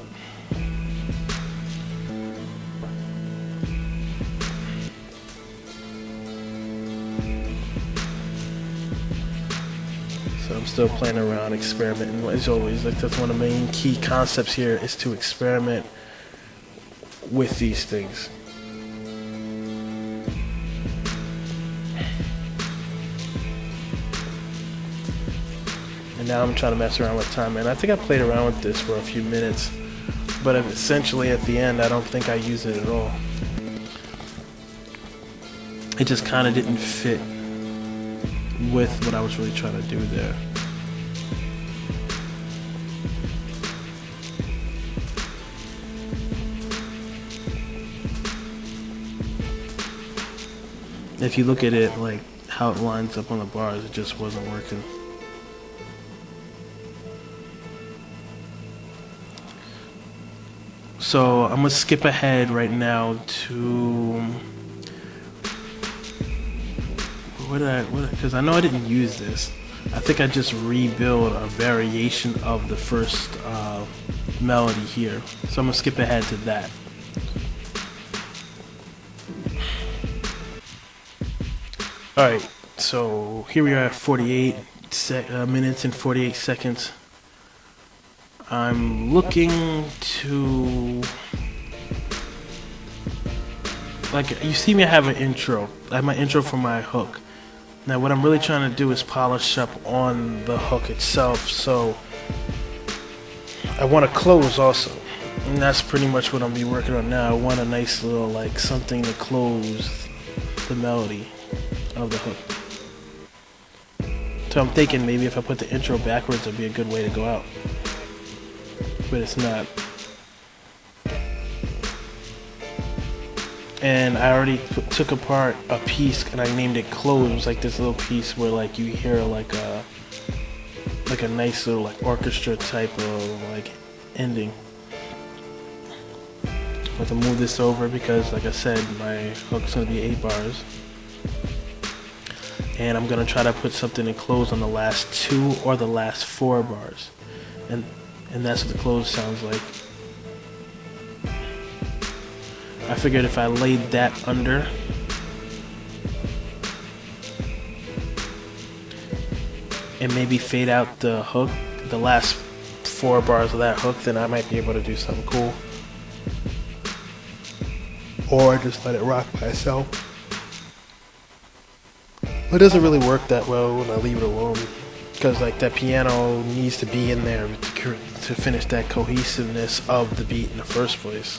So I'm still playing around, experimenting. As always, like that's one of the main key concepts here, is to experiment with these things. And now I'm trying to mess around with time, and I think I played around with this for a few minutes, but essentially at the end I don't think I use it at all. It just kind of didn't fit with what I was really trying to do there. If you look at it, like how it lines up on the bars, it just wasn't working. So I'm gonna skip ahead right now to because I know I didn't use this. I think I just rebuild a variation of the first melody here. So I'm gonna skip ahead to that. Alright, so here we are at 48 minutes and 48 seconds. I'm looking to like you see me have an intro. I have my intro for my hook. Now what I'm really trying to do is polish up on the hook itself, so I want to close also. And that's pretty much what I'm be working on now. I want a nice little like something to close the melody of the hook. So I'm thinking maybe if I put the intro backwards it'd be a good way to go out. But it's not. And I already took apart a piece and I named it close, like this little piece where like you hear like a nice little like orchestra type of like ending. I have to move this over because like I said my hook's gonna be 8 bars. And I'm gonna try to put something in close on the last 2 or the last 4 bars. And that's what the close sounds like. I figured if I laid that under, and maybe fade out the hook, the last 4 bars of that hook, then I might be able to do something cool. Or just let it rock by itself. It doesn't really work that well when I leave it alone, because like that piano needs to be in there to finish that cohesiveness of the beat in the first place.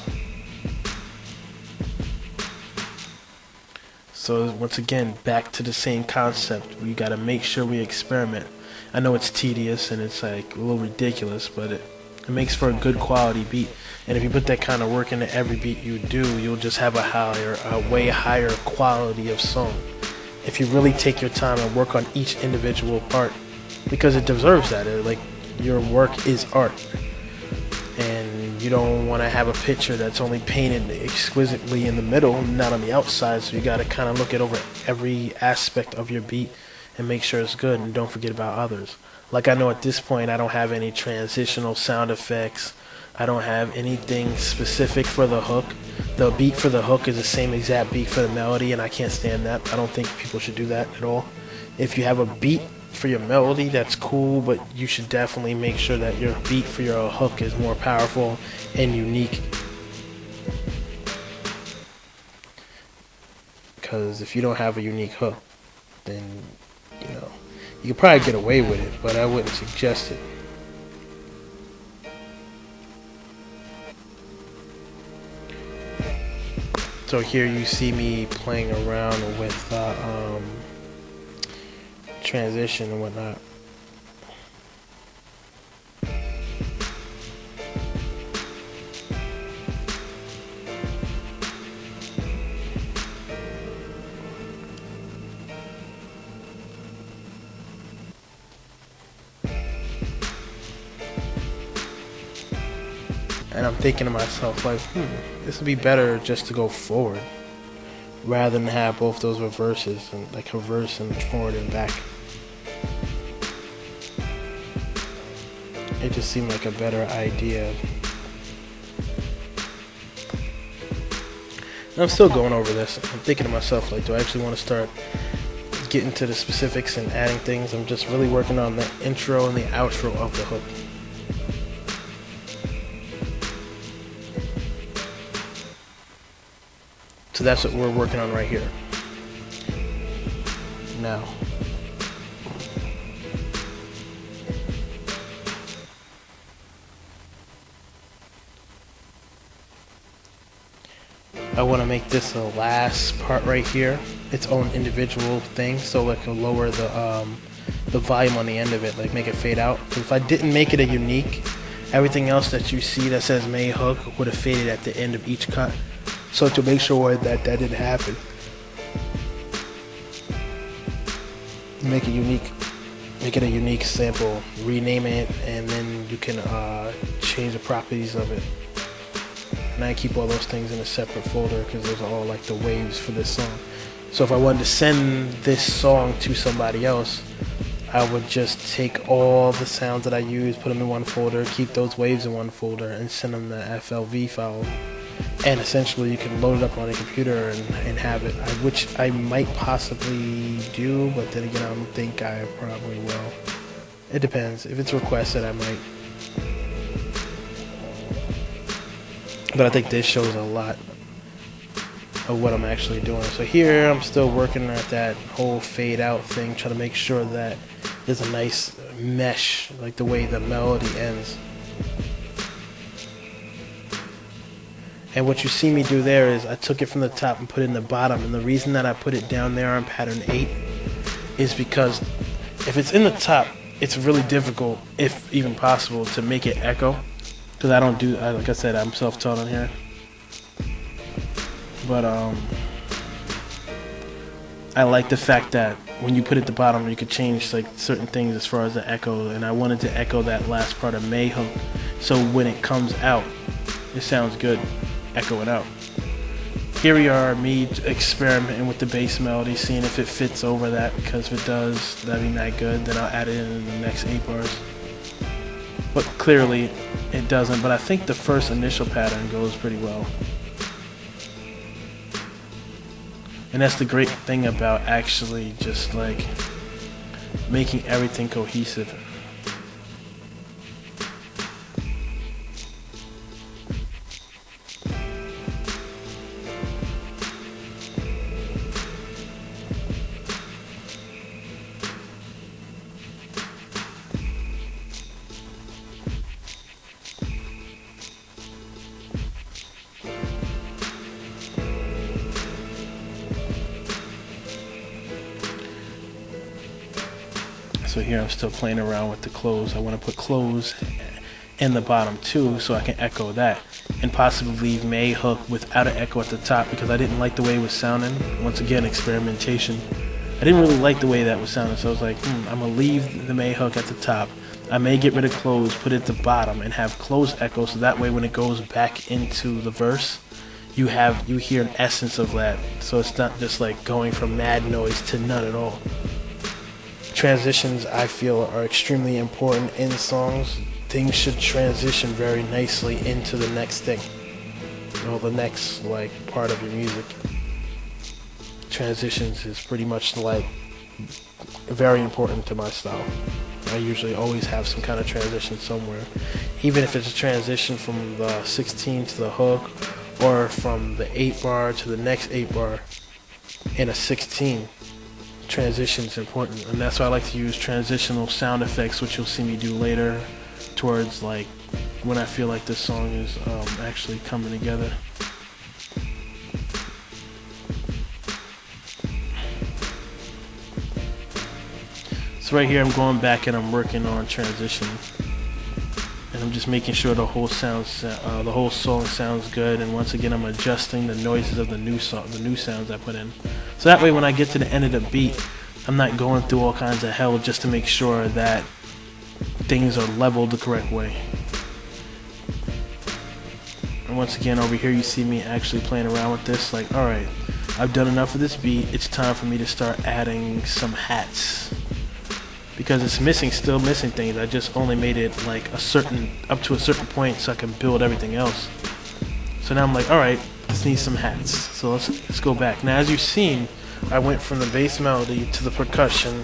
So once again, back to the same concept. We gotta make sure we experiment. I know it's tedious and it's like a little ridiculous, but it makes for a good quality beat. And if you put that kind of work into every beat you do, you'll just have a way higher quality of song. If you really take your time and work on each individual part, because it deserves that. Like your work is art. And you don't want to have a picture that's only painted exquisitely in the middle, not on the outside. So you got to kind of look at over every aspect of your beat and make sure it's good, and don't forget about others. Like I know at this point I don't have any transitional sound effects. I don't have anything specific for the hook. The beat for the hook is the same exact beat for the melody, and I can't stand that. I don't think people should do that at all. If you have a beat for your melody, that's cool, but you should definitely make sure that your beat for your hook is more powerful and unique. Because if you don't have a unique hook, then you could probably get away with it, but I wouldn't suggest it. So here you see me playing around with transition and whatnot. And I'm thinking to myself like, this would be better just to go forward rather than have both those reverses, and like a verse and forward and back. It just seemed like a better idea. And I'm still going over this. I'm thinking to myself like, do I actually want to start getting to the specifics and adding things? I'm just really working on the intro and the outro of the hook. So that's what we're working on right here. Now. I want to make this the last part right here its own individual thing, so like I'll lower the volume on the end of it, like make it fade out. If I didn't make it a unique, everything else that you see that says main hook would have faded at the end of each cut. So to make sure that that didn't happen, make it unique, make it a unique sample, rename it, and then you can change the properties of it. And I keep all those things in a separate folder because those are all like the waves for this song. So if I wanted to send this song to somebody else, I would just take all the sounds that I use, put them in one folder, keep those waves in one folder, and send them the FLV file. And essentially you can load it up on a computer and have it, which I might possibly do, but then again I don't think I probably will. It depends. If it's requested, I might. But I think this shows a lot. of what I'm actually doing. So here I'm still working at that whole fade out thing, trying to make sure that there's a nice mesh, like the way the melody ends. And what you see me do there is I took it from the top and put it in the bottom. And the reason that I put it down there on pattern 8 is because if it's in the top, it's really difficult, if even possible, to make it echo. Because I don't do, like I said, I'm self-taught on here. But I like the fact that when you put it at the bottom, you could change like certain things as far as the echo. And I wanted to echo that last part of May hook, so when it comes out, it sounds good. Echo it out. Here we are, me experimenting with the bass melody, seeing if it fits over that, because if it does, that'd be not good. Then I'll add it in the next 8 bars. But clearly, it doesn't. But I think the first initial pattern goes pretty well. And that's the great thing about actually just like making everything cohesive. So here I'm still playing around with the close. I want to put close in the bottom too, so I can echo that, and possibly leave May hook without an echo at the top, because I didn't like the way it was sounding. Once again, experimentation. I didn't really like the way that was sounding, so I was like, I'm gonna leave the May hook at the top. I may get rid of close, put it at the bottom, and have close echo, so that way when it goes back into the verse, you hear an essence of that. So it's not just like going from mad noise to none at all. Transitions, I feel, are extremely important in songs. Things should transition very nicely into the next thing, or the next like part of your music. Transitions is pretty much like very important to my style. I usually always have some kind of transition somewhere, even if it's a transition from the 16 to the hook, or from the 8 bar to the next 8 bar in a 16. Transition is important, and that's why I like to use transitional sound effects, which you'll see me do later, towards like when I feel like this song is actually coming together. So right here I'm going back and I'm working on transition, and I'm just making sure the whole song sounds good. And once again, I'm adjusting the noises of the new sounds I put in. So that way when I get to the end of the beat, I'm not going through all kinds of hell just to make sure that things are leveled the correct way. And once again, over here you see me actually playing around with this, like, alright, I've done enough of this beat, it's time for me to start adding some hats. Because it's still missing things. I just only made it like up to a certain point so I can build everything else. So now I'm like, alright, this needs some hats. So let's go back. Now as you've seen, I went from the bass melody to the percussion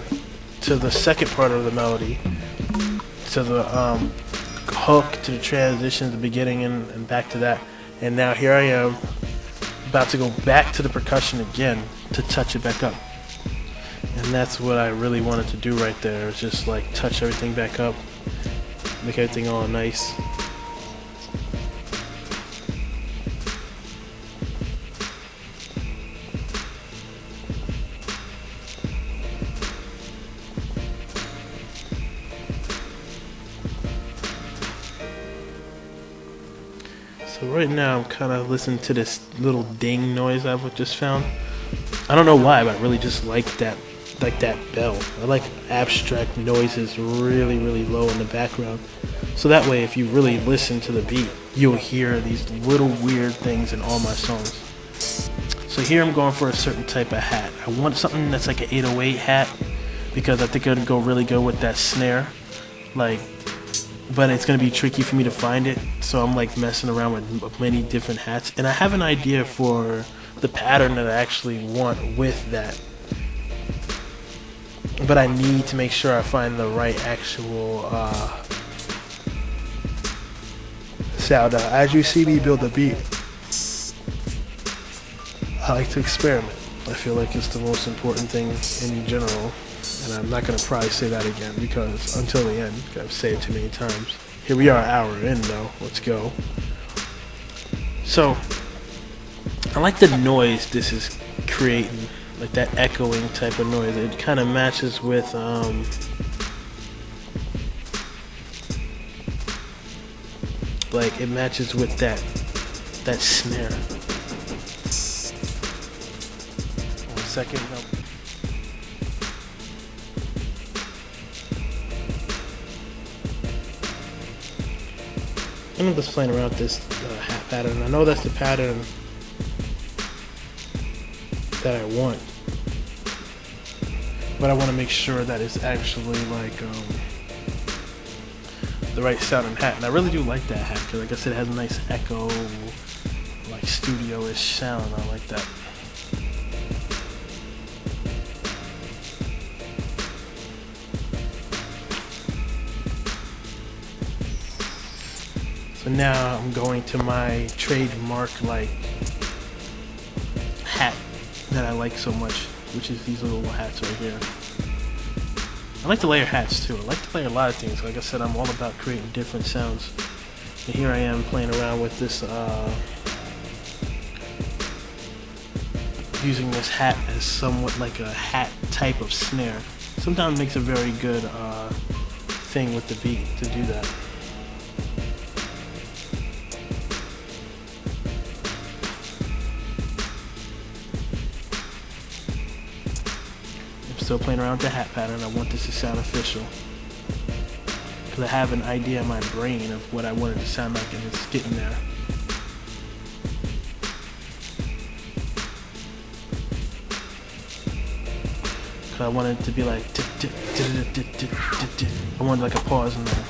to the second part of the melody to the hook to the transition, the beginning, and back to that. And now here I am about to go back to the percussion again to touch it back up. And that's what I really wanted to do right there, is just like touch everything back up, make everything all nice. So right now I'm kind of listening to this little ding noise I've just found. I don't know why, but I really just like that bell. I like abstract noises really, really low in the background. So that way if you really listen to the beat, you'll hear these little weird things in all my songs. So here I'm going for a certain type of hat. I want something that's like an 808 hat, because I think it would go really good with that snare. But it's going to be tricky for me to find it, so I'm like messing around with many different hats. And I have an idea for the pattern that I actually want with that, but I need to make sure I find the right actual sound. As you see me build the beat, I like to experiment. I feel like it's the most important thing in general, and I'm not gonna probably say that again because until the end, I've said it too many times. Here we are, an hour in though. Let's go. So I like the noise this is creating, like that echoing type of noise. It kind of matches with like it matches with that snare. 1 second. No. I'm just playing around with this hat pattern. I know that's the pattern that I want, but I want to make sure that it's actually like the right sounding hat. And I really do like that hat because, like I said, it has a nice echo, like studio-ish sound. I like that. So now I'm going to my trademark like hat that I like so much, which is these little hats right here. I like to layer hats too. I like to layer a lot of things. Like I said, I'm all about creating different sounds. And here I am playing around with this, using this hat as somewhat like a hat type of snare. Sometimes it makes a very good thing with the beat to do that. Still playing around with the hat pattern. I want this to sound official because I have an idea in my brain of what I want it to sound like, and it's getting there. Because I want it to be like I want like a pause in there.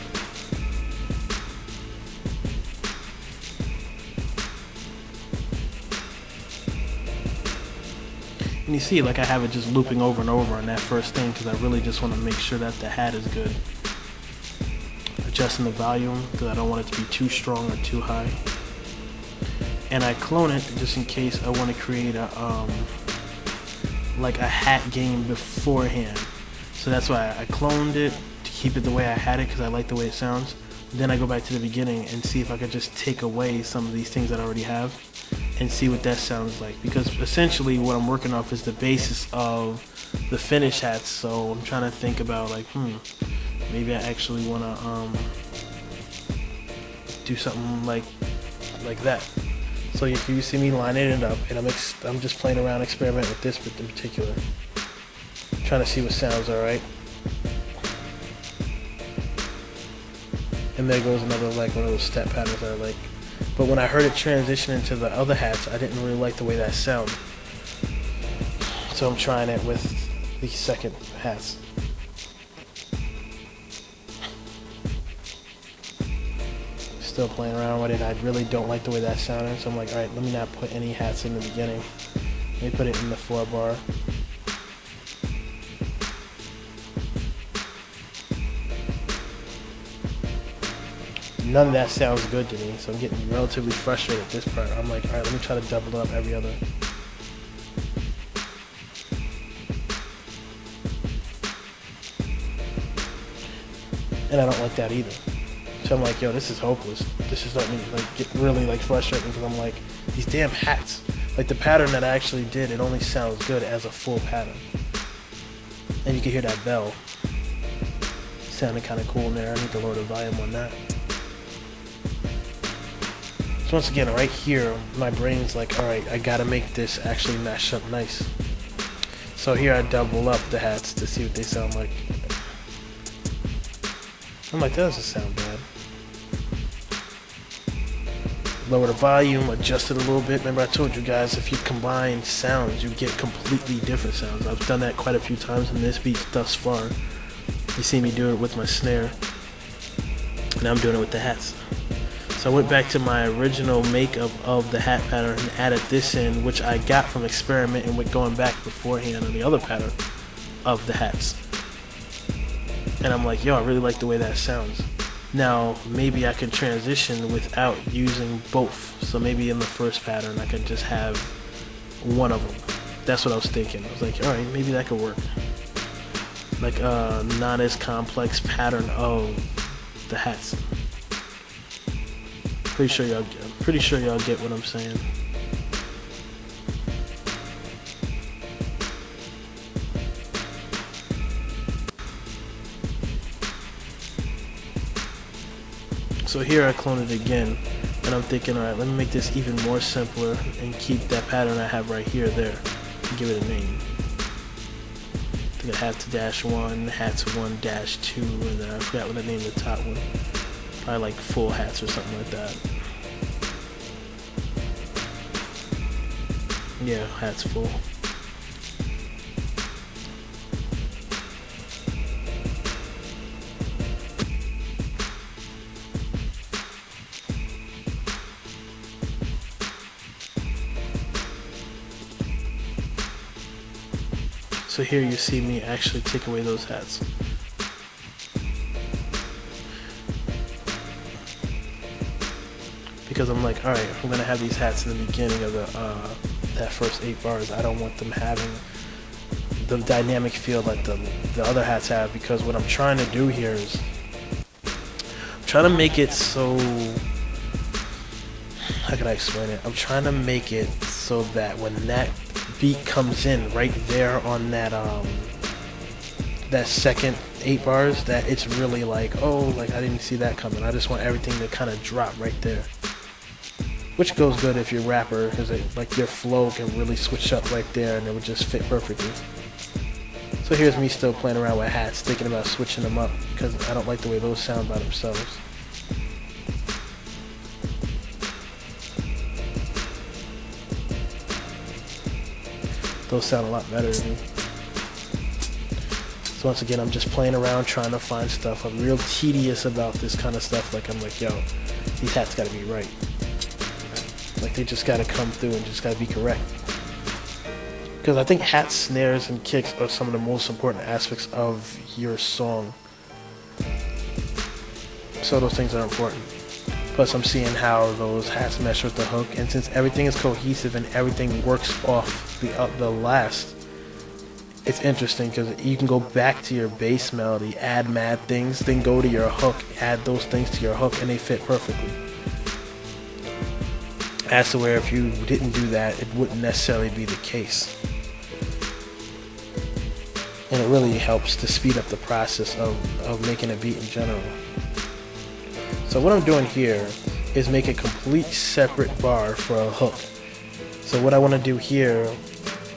And you see, like I have it just looping over and over on that first thing because I really just want to make sure that the hat is good. Adjusting the volume because I don't want it to be too strong or too high. And I clone it just in case I want to create a like a hat game beforehand. So that's why I cloned it to keep it the way I had it because I like the way it sounds. Then I go back to the beginning and see if I could just take away some of these things that I already have and see what that sounds like, because essentially what I'm working off is the basis of the finished hats. So I'm trying to think about like, maybe I actually want to do something like that. So you see me lining it up, and I'm just playing around, experimenting with this in particular, trying to see what sounds alright. And there goes another like one of those step patterns that I like. But when I heard it transition into the other hats, I didn't really like the way that sounded. So I'm trying it with the second hats. Still playing around with it. I really don't like the way that sounded. So I'm like, alright, let me not put any hats in the beginning. Let me put it in the 4-bar. None of that sounds good to me, so I'm getting relatively frustrated at this part. I'm like, alright, let me try to double it up every other. And I don't like that either. So I'm like, yo, this is hopeless. This is starting to like get really like frustrating because I'm like, these damn hats. Like the pattern that I actually did, it only sounds good as a full pattern. And you can hear that bell. Sounded kind of cool in there. I need to lower the volume on that. So once again, right here, my brain's like, alright, I gotta make this actually mash up nice. So here I double up the hats to see what they sound like. I'm like, that doesn't sound bad. Lower the volume, adjust it a little bit. Remember I told you guys, if you combine sounds, you get completely different sounds. I've done that quite a few times in this beat thus far. You see me do it with my snare. Now I'm doing it with the hats. So I went back to my original makeup of the hat pattern and added this in, which I got from experimenting with going back beforehand on the other pattern of the hats. And I'm like, yo, I really like the way that sounds. Now, maybe I can transition without using both. So maybe in the first pattern, I could just have one of them. That's what I was thinking. I was like, all right, maybe that could work. Like a not as complex pattern of the hats. Pretty sure y'all get what I'm saying. So here I clone it again, and I'm thinking, all right, let me make this even more simpler and keep that pattern I have right here there. Give it a name. I think I have to -1, hats 1-2, and then I forgot what I named the top one. Probably like full hats or something like that. Yeah, hats full. So here you see me actually take away those hats. Because I'm like, alright, I'm gonna have these hats in the beginning of that first 8 bars. I don't want them having the dynamic feel like the other hats have, because what I'm trying to do here is I'm trying to make it so, how can I explain it? I'm trying to make it so that when that beat comes in right there on that that second 8 bars, that it's really like, oh, like I didn't see that coming. I just want everything to kind of drop right there, which goes good if you're a rapper, because like your flow can really switch up right there and it would just fit perfectly. So here's me still playing around with hats, thinking about switching them up, because I don't like the way those sound by themselves. Those sound a lot better to me. So once again, I'm just playing around trying to find stuff. I'm real tedious about this kind of stuff. Like I'm like, yo, these hats gotta be right. Like they just gotta come through and just gotta be correct. Because I think hats, snares, and kicks are some of the most important aspects of your song. So those things are important. Plus I'm seeing how those hats mesh with the hook, and since everything is cohesive and everything works off the last, it's interesting because you can go back to your bass melody, add mad things, then go to your hook, add those things to your hook, and they fit perfectly. As to where if you didn't do that, it wouldn't necessarily be the case. And it really helps to speed up the process of making a beat in general. So what I'm doing here is make a complete separate bar for a hook. So what I want to do here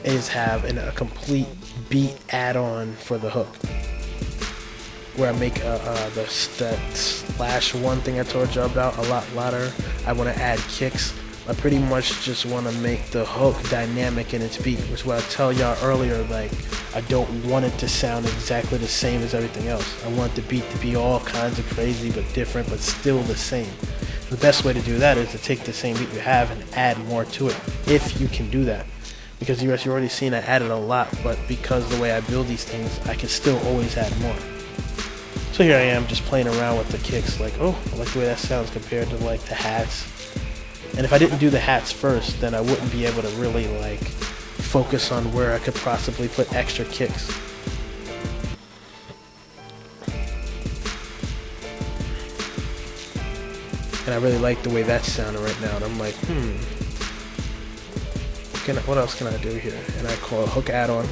is have a complete beat add-on for the hook, where I make that /1 thing I told you about a lot louder. I want to add kicks. I pretty much just want to make the hook dynamic in its beat, which is what I tell y'all earlier, like I don't want it to sound exactly the same as everything else. I want the beat to be all kinds of crazy but different, but still the same. The best way to do that is to take the same beat you have and add more to it, if you can do that. Because you've already seen I added a lot, but because the way I build these things, I can still always add more. So here I am just playing around with the kicks, like, oh, I like the way that sounds compared to like the hats. And if I didn't do the hats first, then I wouldn't be able to really like focus on where I could possibly put extra kicks. And I really like the way that's sounding right now. And I'm like, what else can I do here? And I call it hook add-on,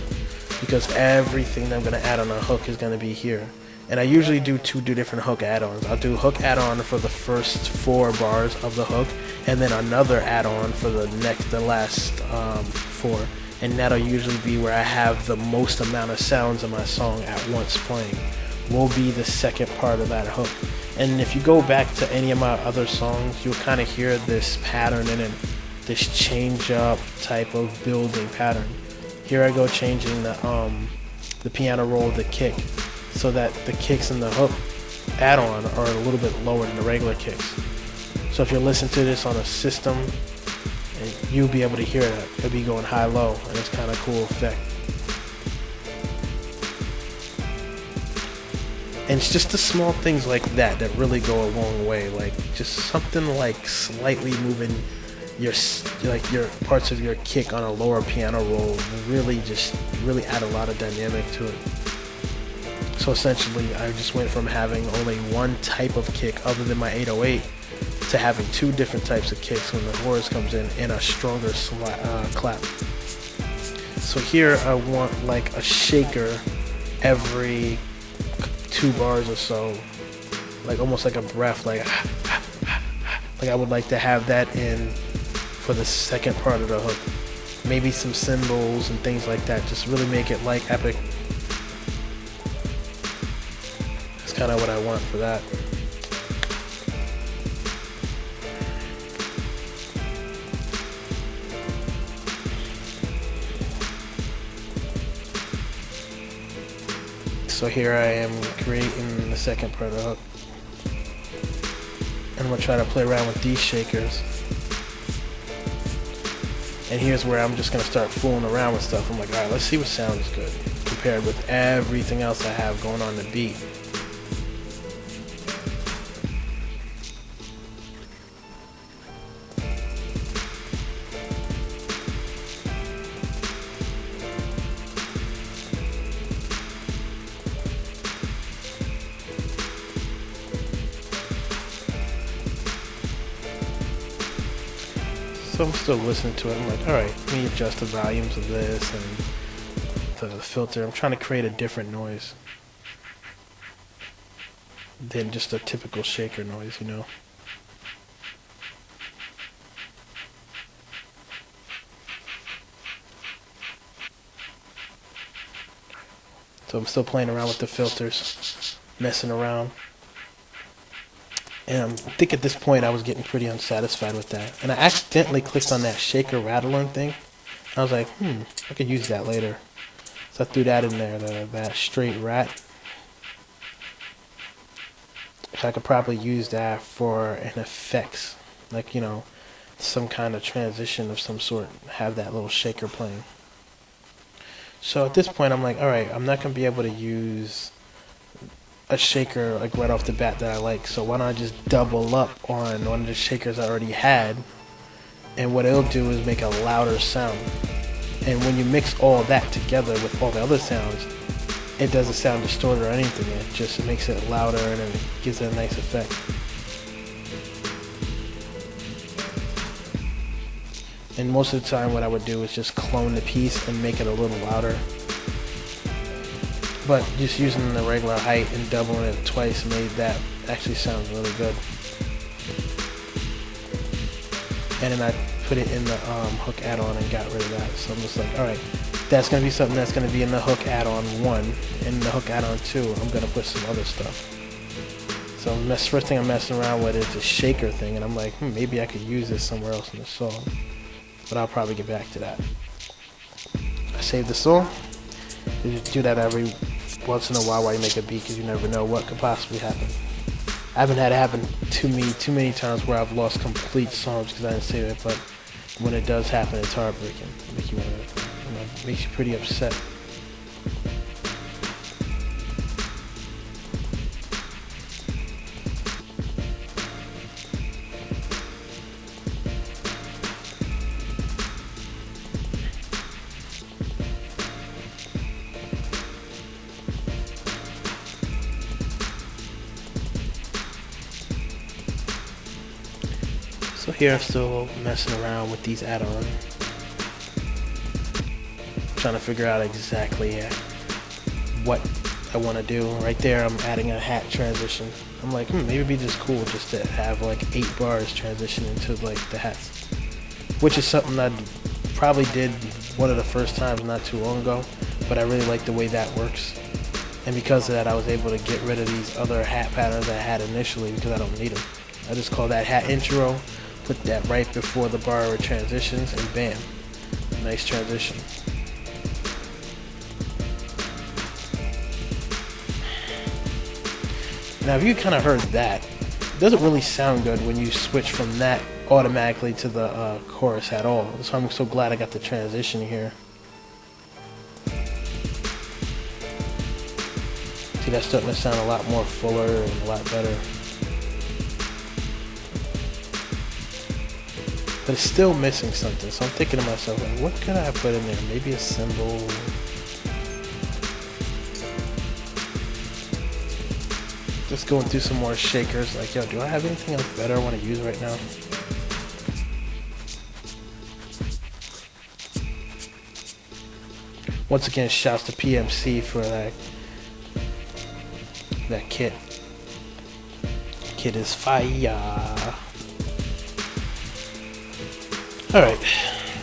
because everything that I'm going to add on a hook is going to be here. And I usually do two different hook add-ons. I'll do hook add-on for the first 4 bars of the hook, and then another add-on for the last 4. And that'll usually be where I have the most amount of sounds in my song at once playing. Will be the second part of that hook. And if you go back to any of my other songs, you'll kind of hear this pattern in it, this change up type of building pattern. Here I go changing the piano roll of the kick, so that the kicks in the hook add-on are a little bit lower than the regular kicks. So if you're listening to this on a system, you'll be able to hear that. It'll be going high-low, and it's kind of a cool effect. And it's just the small things like that that really go a long way. Like just something like slightly moving like your parts of your kick on a lower piano roll really add a lot of dynamic to it. So essentially, I just went from having only one type of kick other than my 808 to having two different types of kicks when the chorus comes in and a stronger clap. So here I want like a shaker every 2 bars or so, like almost like a breath, like I would like to have that in for the second part of the hook. Maybe some cymbals and things like that, just really make it like epic. That's kind of what I want for that. So here I am creating the second part of the hook. And I'm going to try to play around with these shakers. And here's where I'm just going to start fooling around with stuff. I'm like, alright, let's see what sounds good compared with everything else I have going on the beat. So I'm still listening to it. I'm like, alright, let me adjust the volumes of this and the filter. I'm trying to create a different noise than just a typical shaker noise, you know. So I'm still playing around with the filters, messing around. And I think at this point I was getting pretty unsatisfied with that. And I accidentally clicked on that shaker rattling thing. I was like, I could use that later. So I threw that in there, that straight rat. So I could probably use that for an effects. Like, you know, some kind of transition of some sort. Have that little shaker playing. So at this point I'm like, alright, I'm not going to be able to use a shaker like right off the bat that I like, so why don't I just double up on one of the shakers I already had, and what it'll do is make a louder sound. And when you mix all that together with all the other sounds, it doesn't sound distorted or anything. It just makes it louder and it gives it a nice effect. And most of the time what I would do is just clone the piece and make it a little louder. But just using the regular height and doubling it twice made that actually sound really good. And then I put it in the hook add-on and got rid of that. So I'm just like, alright, that's going to be something that's going to be in the hook add-on 1. And the hook add-on 2, I'm going to put some other stuff. So first thing I'm messing around with is the shaker thing. And I'm like, maybe I could use this somewhere else in the song. But I'll probably get back to that. I saved the song. You just do that every once in a while you make a beat, because you never know what could possibly happen. I haven't had it happen to me too many times where I've lost complete songs because I didn't save it, but when it does happen, it's heartbreaking. It makes you pretty upset. So here I'm still messing around with these add-ons, trying to figure out exactly what I want to do. Right there I'm adding a hat transition. I'm like, maybe it'd be just cool just to have like 8 bars transition into like the hats, which is something I probably did one of the first times not too long ago, but I really like the way that works. And because of that, I was able to get rid of these other hat patterns I had initially because I don't need them. I just call that hat intro, put that right before the bar where it transitions, and bam, nice transition. Now if you kind of heard that, it doesn't really sound good when you switch from that automatically to the chorus at all. So I'm so glad I got the transition here. See, that's starting to sound a lot more fuller and a lot better. but it's still missing something. So I'm thinking to myself, like, what could I put in there? Maybe a cymbal. Just going through some more shakers. Like, yo, do I have anything else better I want to use right now? Once again, shouts to PMC for that kit. Kit is fire. Alright,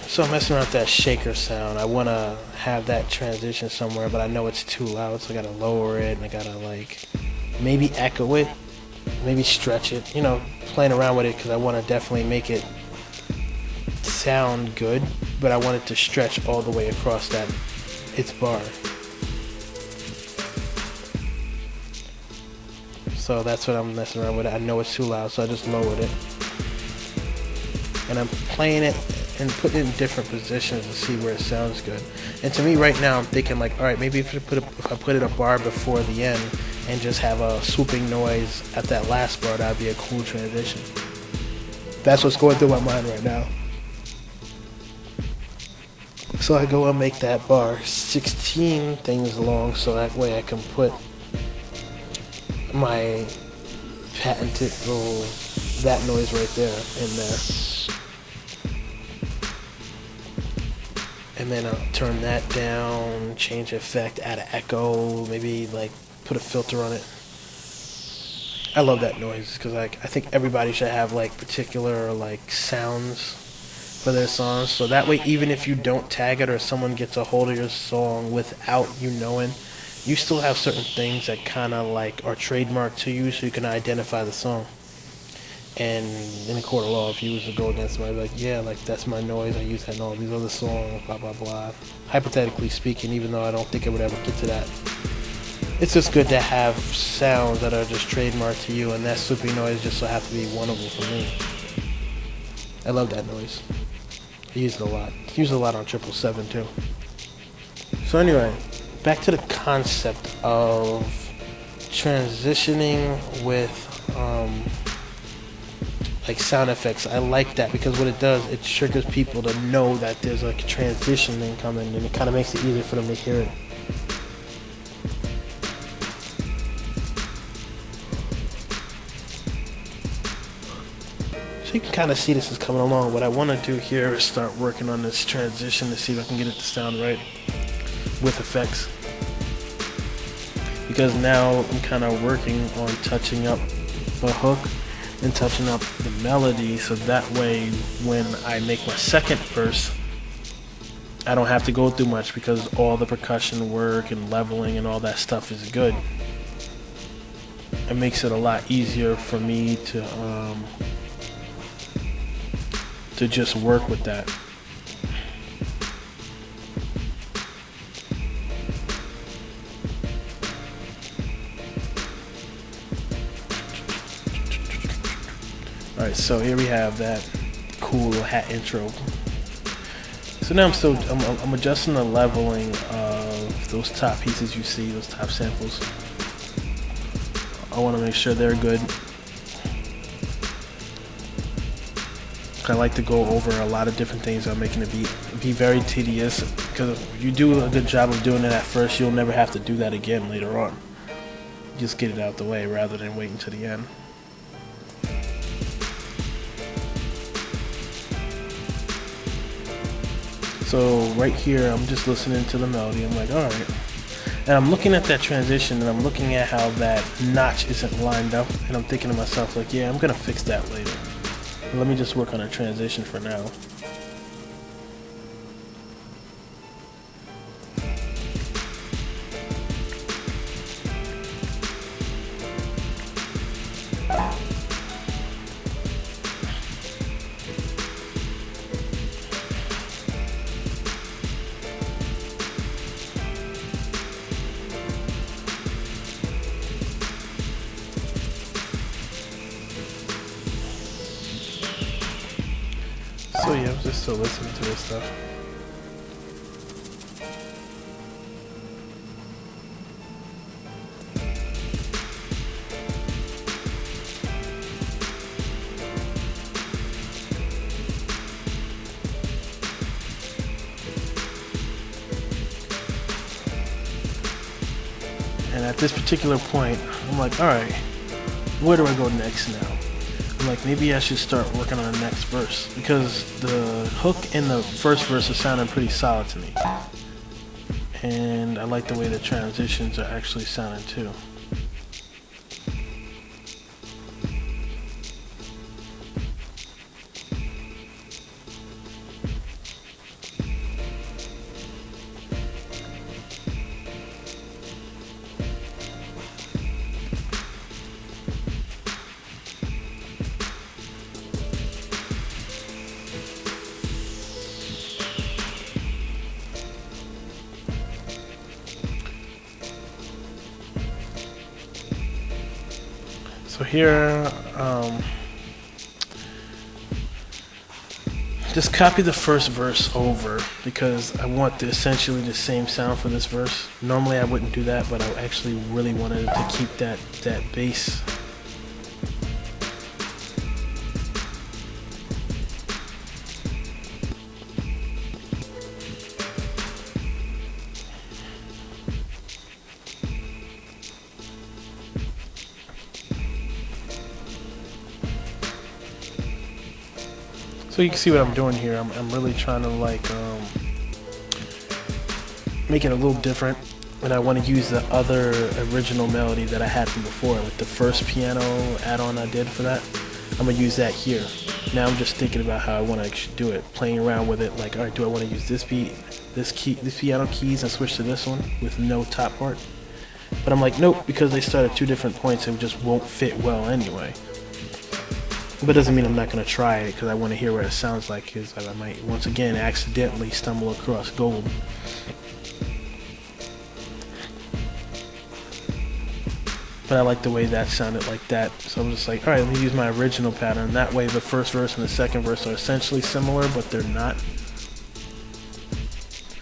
so I'm messing around with that shaker sound. I want to have that transition somewhere, but I know it's too loud, so I gotta lower it, and I gotta, like, maybe echo it, maybe stretch it, you know, playing around with it, because I want to definitely make it sound good, but I want it to stretch all the way across that its bar. So that's what I'm messing around with. I know it's too loud, so I just lowered it. And I'm playing it and putting it in different positions to see where it sounds good. And to me right now, I'm thinking like, all right, maybe if I put it a bar before the end and just have a swooping noise at that last bar, that'd be a cool transition. That's what's going through my mind right now. So I go and make that bar 16 things long, so that way I can put my patented little that noise right there in there. And then I'll turn that down, change effect, add an echo, maybe like put a filter on it. I love that noise because like I think everybody should have like particular like sounds for their songs, so that way even if you don't tag it or someone gets a hold of your song without you knowing, you still have certain things that kind of like are trademarked to you, so you can identify the song. And in a court of law, if you was to go against somebody, like, yeah, like, that's my noise, I use that in all these other songs, blah, blah, blah. Hypothetically speaking, even though I don't think it would ever get to that. It's just good to have sounds that are just trademarked to you, and that swoopy noise just so happens to be one of them for me. I love that noise. I use it a lot. I use it a lot on 777 too. So anyway, back to the concept of transitioning with like sound effects. I like that because what it does, it triggers people to know that there's like a transition thing coming, and it kind of makes it easier for them to hear it. So you can kind of see this is coming along. What I want to do here is start working on this transition to see if I can get it to sound right with effects. Because now I'm kind of working on touching up the hook and touching up the melody, so that way when I make my second verse, I don't have to go through much because all the percussion work and leveling and all that stuff is good. It makes it a lot easier for me to just work with that. Alright, so here we have that cool little hat intro. So now I'm adjusting the leveling of those top pieces you see, those top samples. I want to make sure they're good. I like to go over a lot of different things on making the beat. It'd be very tedious because if you do a good job of doing it at first, you'll never have to do that again later on. Just get it out the way rather than waiting to the end. So right here, I'm just listening to the melody. I'm like, all right. And I'm looking at that transition, and I'm looking at how that notch isn't lined up. And I'm thinking to myself, like, yeah, I'm going to fix that later. But let me just work on a transition for now. So yeah, I'm just still listening to this stuff. And at this particular point, I'm like, alright, where do I go next now? I'm like, maybe I should start working on the next verse, because the hook in the first verse is sounding pretty solid to me. And I like the way the transitions are actually sounding too. So here, just copy the first verse over because I want essentially the same sound for this verse. Normally I wouldn't do that, but I actually really wanted to keep that bass. So you can see what I'm doing here. I'm really trying to like make it a little different, and I want to use the other original melody that I had from before, like the first piano add-on I did for that. I'm gonna use that here. Now I'm just thinking about how I want to actually do it, playing around with it. Like, all right, do I want to use this beat, this piano keys, and switch to this one with no top part? But I'm like, nope, because they start at two different points, it just won't fit well anyway. But it doesn't mean I'm not going to try it, because I want to hear what it sounds like, because I might once again accidentally stumble across gold. But I like the way that sounded like that, so I'm just like, alright, let me use my original pattern. That way the first verse and the second verse are essentially similar, but they're not.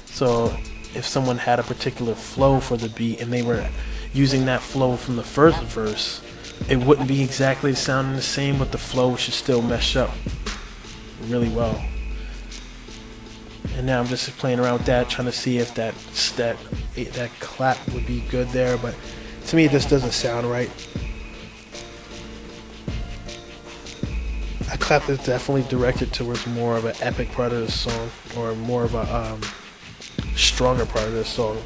So if someone had a particular flow for the beat and they were using that flow from the first verse, it wouldn't be exactly sounding the same, but the flow should still mesh up really well. And now I'm just playing around with that, trying to see if that clap would be good there, but to me this doesn't sound right. A clap is definitely directed towards more of an epic part of the song, or more of a stronger part of the song.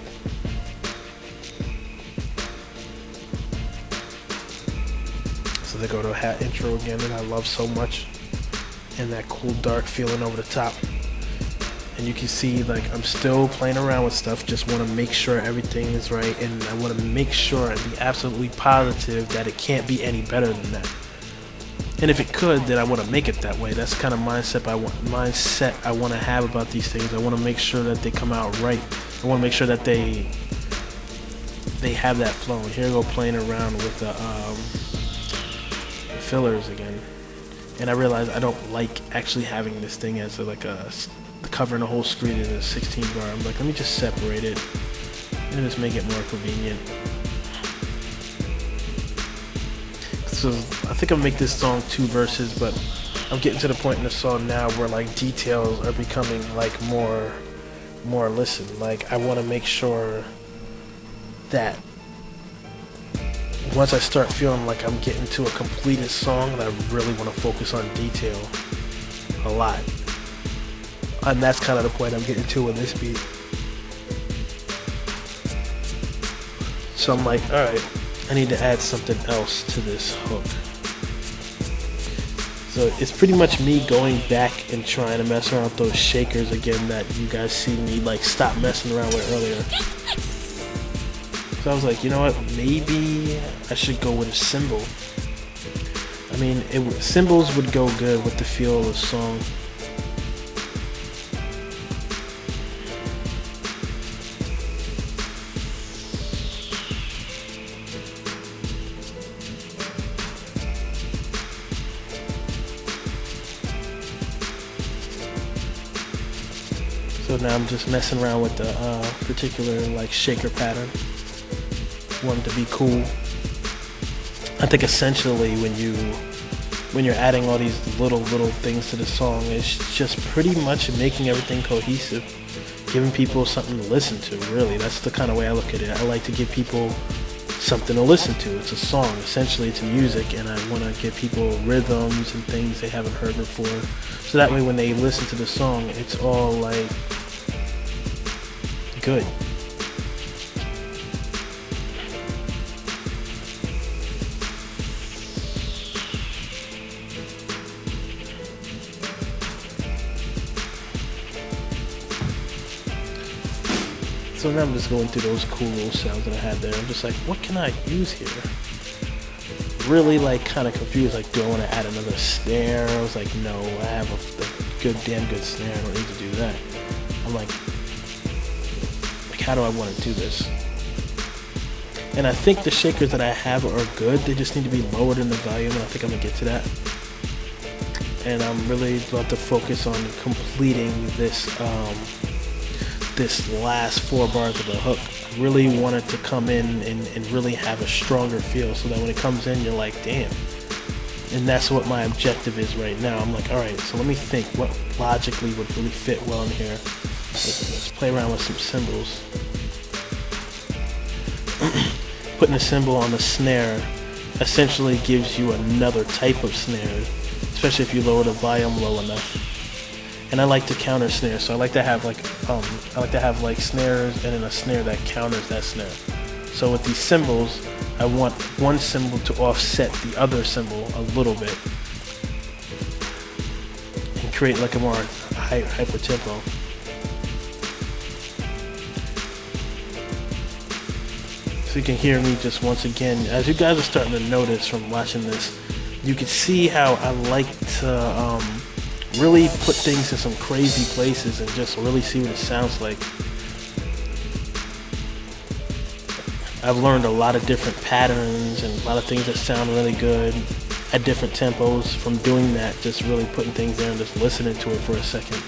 So they go to a hat intro again that I love so much, and that cool dark feeling over the top. And you can see like I'm still playing around with stuff, just want to make sure everything is right, and I want to make sure and be absolutely positive that it can't be any better than that. And if it could, then I want to make it that way. That's the kind of mindset I want to have about these things. I want to make sure that they come out right. I want to make sure that they have that flow. And here I go playing around with the fillers again, and I realize I don't like actually having this thing as covering the whole screen in a 16 bar. I'm like, let me just separate it and just make it more convenient. So I think I'll make this song 2 verses, but I'm getting to the point in the song now where like details are becoming like more listen. Like I want to make sure that once I start feeling like I'm getting to a completed song, that I really want to focus on detail a lot. And that's kind of the point I'm getting to with this beat. So I'm like, alright, I need to add something else to this hook. So it's pretty much me going back and trying to mess around with those shakers again that you guys see me like stop messing around with earlier. So I was like, you know what, maybe I should go with a cymbal. I mean, cymbals would go good with the feel of the song. So now I'm just messing around with the particular like shaker pattern. Want it to be cool. I think essentially when you're adding all these little things to the song, it's just pretty much making everything cohesive, giving people something to listen to. Really, that's the kind of way I look at it. I like to give people something to listen to. It's a song. Essentially, it's music, and I want to give people rhythms and things they haven't heard before. So that way, when they listen to the song, it's all like good. So now I'm just going through those cool little sounds that I had there. I'm just like, what can I use here? Really like kind of confused, like do I want to add another snare? I was like, no, I have a good, damn good snare. I don't need to do that. I'm like how do I want to do this? And I think the shakers that I have are good. They just need to be lowered in the volume, and I think I'm gonna get to that. And I'm really about to focus on completing this this last 4 bars of the hook. I really want it to come in and really have a stronger feel, so that when it comes in, you're like, damn. And that's what my objective is right now. I'm like, all right, so let me think what logically would really fit well in here. Let's play around with some cymbals. Putting a cymbal on the snare essentially gives you another type of snare, especially if you lower the volume low enough. And I like to counter snare, so I like to have like snares and then a snare that counters that snare. So with these cymbals, I want one cymbal to offset the other cymbal a little bit and create like a more hyper tempo. So you can hear me just once again, as you guys are starting to notice from watching this, you can see how I like to really put things in some crazy places and just really see what it sounds like. I've learned a lot of different patterns and a lot of things that sound really good at different tempos from doing that, just really putting things there and just listening to it for a second.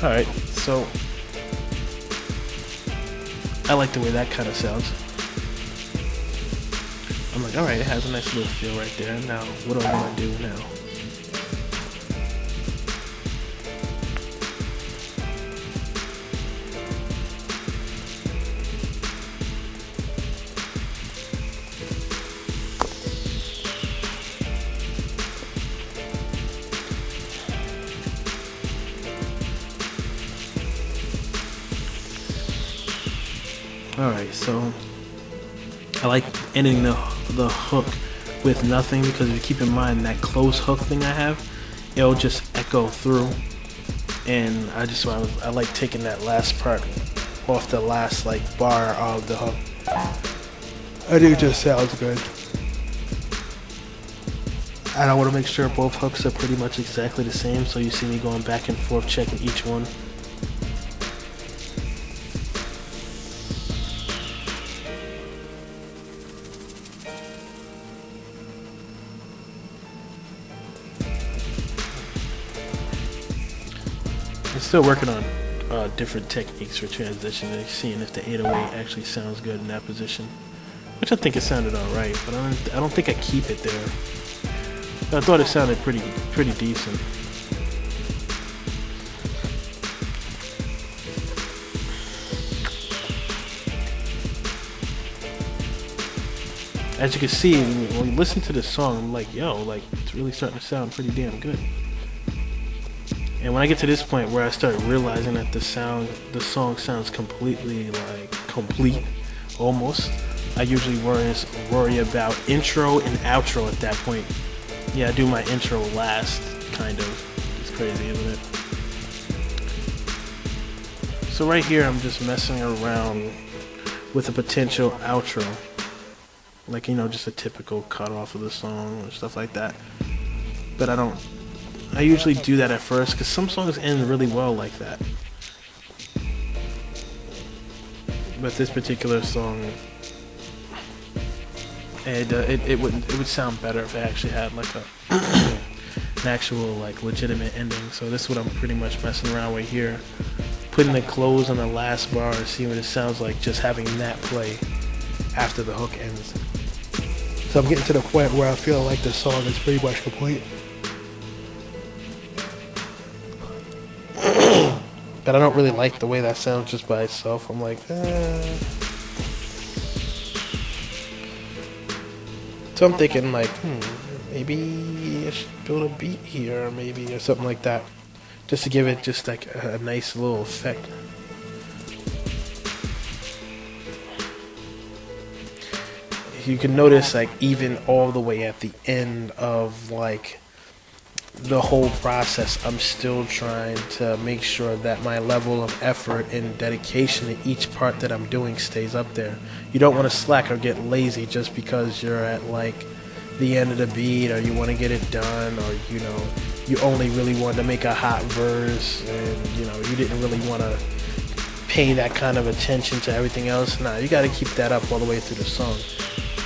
Alright, so I like the way that kind of sounds. I'm like, alright, it has a nice little feel right there. Now, what do I want to do now? Alright, so I like ending the hook with nothing, because if you keep in mind that close hook thing I have, it'll just echo through, and I like taking that last part off the last like bar of the hook. I think it just sounds good. And I want to make sure both hooks are pretty much exactly the same, so you see me going back and forth checking each one. I'm still working on different techniques for transition and seeing if the 808 actually sounds good in that position, which I think it sounded alright, but I don't think I keep it there. But I thought it sounded pretty decent. As you can see, when you listen to this song, I'm like, yo, like it's really starting to sound pretty damn good. And when I get to this point where I start realizing that the song sounds completely like complete, almost, I usually worry about intro and outro at that point. Yeah, I do my intro last, kind of. It's crazy, isn't it? So right here, I'm just messing around with a potential outro. Like, you know, just a typical cut off of the song and stuff like that. But I usually do that at first because some songs end really well like that. but this particular song, it would sound better if it actually had like a an actual like legitimate ending. So this is what I'm pretty much messing around with here, putting the close on the last bar and see what it sounds like just having that play after the hook ends. So I'm getting to the point where I feel like the song is pretty much complete. But I don't really like the way that sounds just by itself. I'm like, So I'm thinking like, maybe I should build a beat here, maybe, or something like that, just to give it just like a nice little effect. You can notice like even all the way at the end of like the whole process, I'm still trying to make sure that my level of effort and dedication to each part that I'm doing stays up there. You don't want to slack or get lazy just because you're at like the end of the beat, or you want to get it done, or you know, you only really wanted to make a hot verse and you know, you didn't really want to pay that kind of attention to everything else. Nah, you got to keep that up all the way through the song.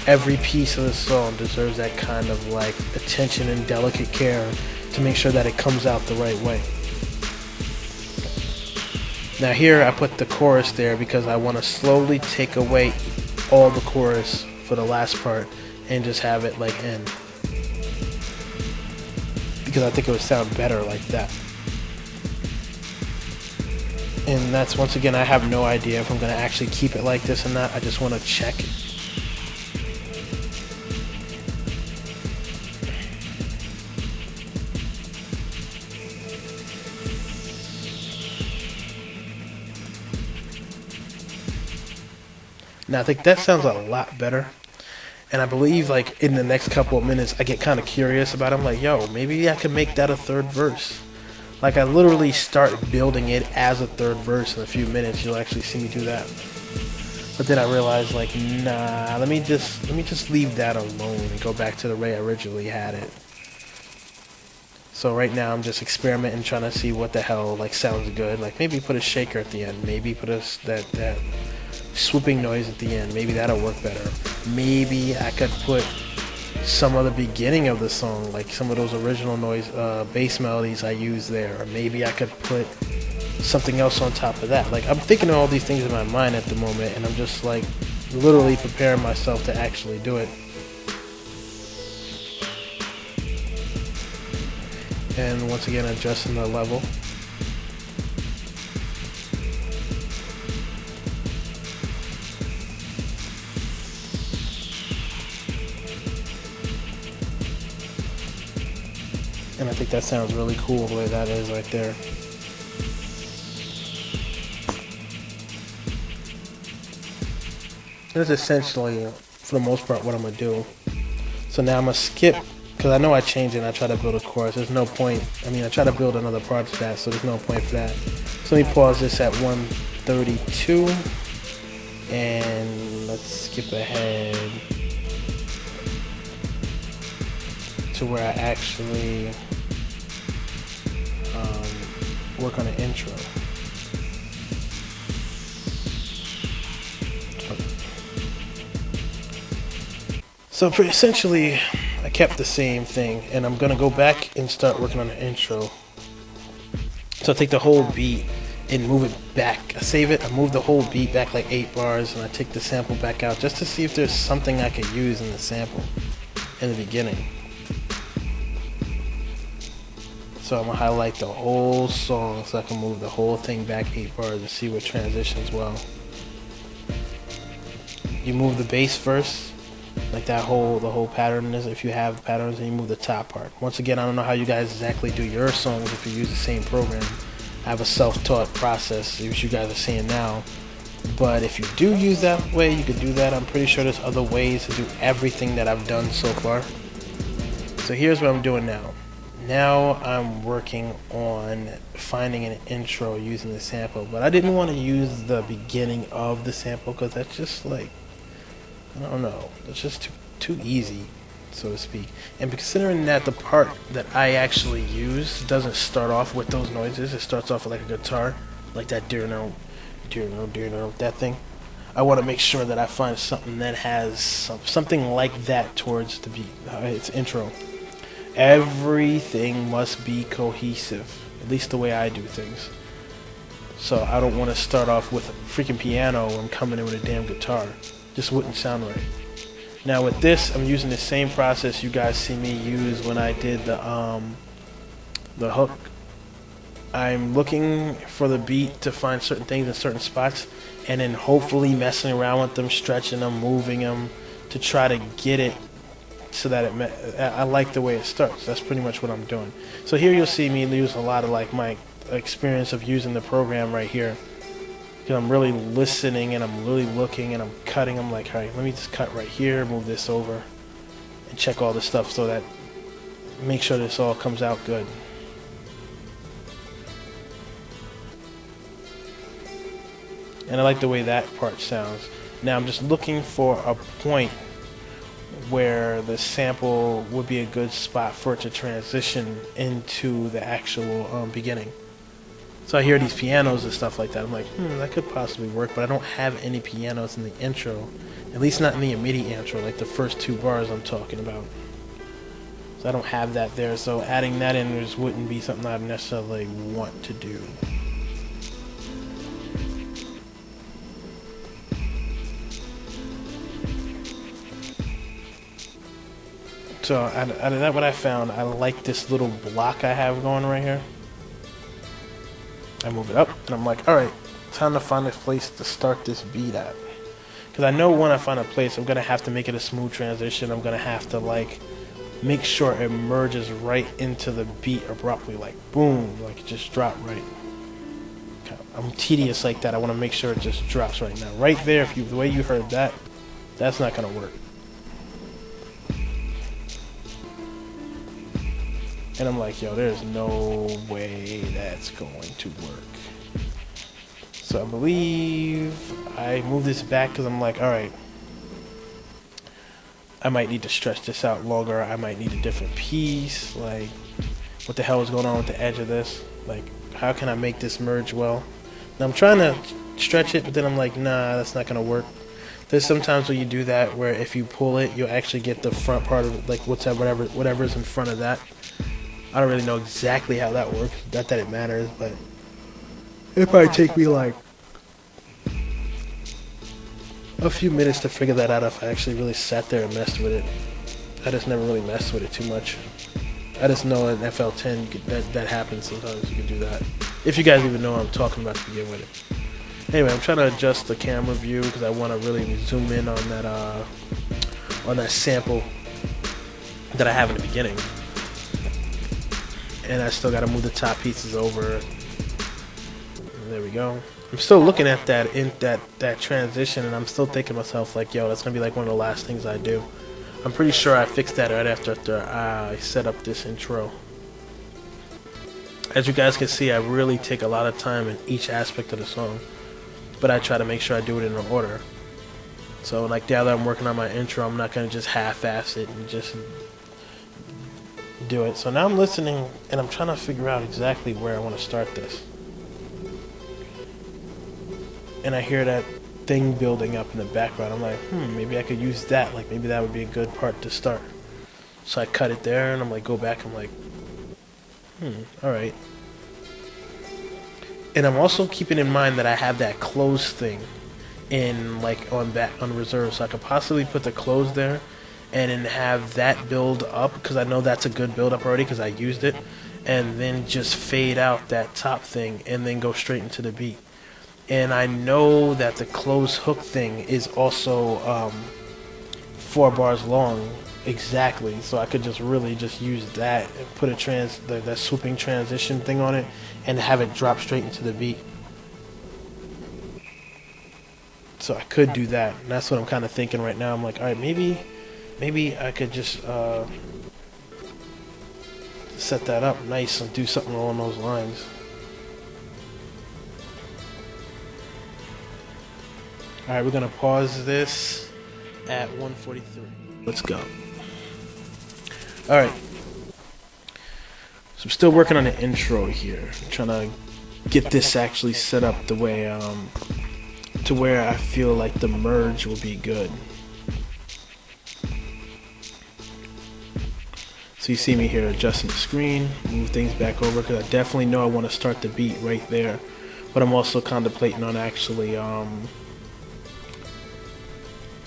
Every piece of the song deserves that kind of like attention and delicate care to make sure that it comes out the right way. Now here I put the chorus there because I want to slowly take away all the chorus for the last part and just have it like end, because I think it would sound better like that. And that's, once again, I have no idea if I'm going to actually keep it like this or not. I just want to check. Now I think that sounds a lot better, and I believe like in the next couple of minutes I get kind of curious about it. I'm like, yo, maybe I could make that a third verse. Like I literally start building it as a third verse in a few minutes. You'll actually see me do that. But then I realized like, nah, let me just leave that alone and go back to the way I originally had it. So right now I'm just experimenting, trying to see what the hell like sounds good. Like maybe put a shaker at the end, maybe put that swooping noise at the end, maybe that'll work better. Maybe I could put some of the beginning of the song, like some of those original noise bass melodies I use there, or maybe I could put something else on top of that. Like I'm thinking of all these things in my mind at the moment, and I'm just like literally preparing myself to actually do it. And once again, adjusting the level. And I think that sounds really cool the way that is right there. That's essentially, for the most part, what I'm going to do. So now I'm going to skip, because I know I changed it and I try to build a chorus. There's no point. I mean, I try to build another part to that, so there's no point for that. So let me pause this at 132. And let's skip ahead to where I actually work on an intro. So essentially, I kept the same thing, and I'm gonna go back and start working on the intro. So I take the whole beat and move it back. I save it, I move the whole beat back like 8 bars, and I take the sample back out just to see if there's something I could use in the sample in the beginning. So I'm gonna highlight the whole song so I can move the whole thing back 8 bars and see what transitions well. You move the bass first, like the whole pattern is, if you have patterns, and you move the top part. Once again, I don't know how you guys exactly do your songs if you use the same program. I have a self-taught process, which you guys are seeing now. But if you do use that way, you can do that. I'm pretty sure there's other ways to do everything that I've done so far. So here's what I'm doing now. Now I'm working on finding an intro using the sample, but I didn't want to use the beginning of the sample because that's just like, I don't know, it's just too easy, so to speak. And considering that the part that I actually use doesn't start off with those noises, it starts off with like a guitar, like that dear no, that thing. I want to make sure that I find something that has something like that towards the beat. Its intro. Everything must be cohesive, at least the way I do things. So I don't want to start off with a freaking piano when I'm coming in with a damn guitar. Just wouldn't sound right. Now with this, I'm using the same process you guys see me use when I did the hook. I'm looking for the beat to find certain things in certain spots, and then hopefully messing around with them, stretching them, moving them to try to get it so that I like the way it starts. That's pretty much what I'm doing. So here you'll see me use a lot of like my experience of using the program right here. Because I'm really listening and I'm really looking and I'm cutting. I'm like, all right, let me just cut right here, move this over, and check all this stuff so that make sure this all comes out good. And I like the way that part sounds. Now I'm just looking for a point where the sample would be a good spot for it to transition into the actual beginning. So I hear these pianos and stuff like that. I'm like, that could possibly work, but I don't have any pianos in the intro. At least not in the immediate intro, like the first 2 bars I'm talking about. So I don't have that there, so adding that in just wouldn't be something I necessarily want to do. So out of that, what I found, I like this little block I have going right here. I move it up, and I'm like, all right, time to find a place to start this beat at. Because I know when I find a place, I'm going to have to make it a smooth transition. I'm going to have to, like, make sure it merges right into the beat abruptly. Like, boom, like it just dropped right. I'm tedious like that. I want to make sure it just drops right now. Right there, the way you heard that, that's not going to work. And I'm like, yo, there's no way that's going to work. So I believe I move this back because I'm like, all right, I might need to stretch this out longer. I might need a different piece. Like, what the hell is going on with the edge of this? Like, how can I make this merge well? Now I'm trying to stretch it, but then I'm like, nah, that's not going to work. There's sometimes when you do that where if you pull it, you'll actually get the front part of it, like whatever's in front of that. I don't really know exactly how that works. Not that it matters, but it'd probably take me like a few minutes to figure that out if I actually really sat there and messed with it. I just never really messed with it too much. I just know in FL10 that happens sometimes. You can do that. If you guys even know what I'm talking about to begin with it. Anyway, I'm trying to adjust the camera view because I want to really zoom in on that sample that I have in the beginning. And I still got to move the top pieces over. There we go. I'm still looking at that transition, and I'm still thinking to myself like, yo, that's gonna be like one of the last things I do. I'm pretty sure I fixed that right after I set up this intro. As you guys can see, I really take a lot of time in each aspect of the song, but I try to make sure I do it in order. So like now that I'm working on my intro, I'm not gonna just half-ass it and just do it. So now I'm listening and I'm trying to figure out exactly where I want to start this. And I hear that thing building up in the background. I'm like, maybe I could use that. Like maybe that would be a good part to start. So I cut it there and I'm like, go back. I'm like, all right. And I'm also keeping in mind that I have that close thing in like on reserve. So I could possibly put the close there and then have that build up because I know that's a good build up already because I used it, and then just fade out that top thing and then go straight into the beat. And I know that the close hook thing is also 4 bars long exactly, so I could just really just use that and put that swooping transition thing on it and have it drop straight into the beat. So I could do that, and that's what I'm kind of thinking right now. I'm like, all right, maybe I could just set that up nice and do something along those lines. Alright, we're going to pause this at 1:43. Let's go. Alright. So I'm still working on the intro here. I'm trying to get this actually set up the way to to where I feel like the merge will be good. So you see me here adjusting the screen, move things back over, because I definitely know I want to start the beat right there. But I'm also contemplating on actually,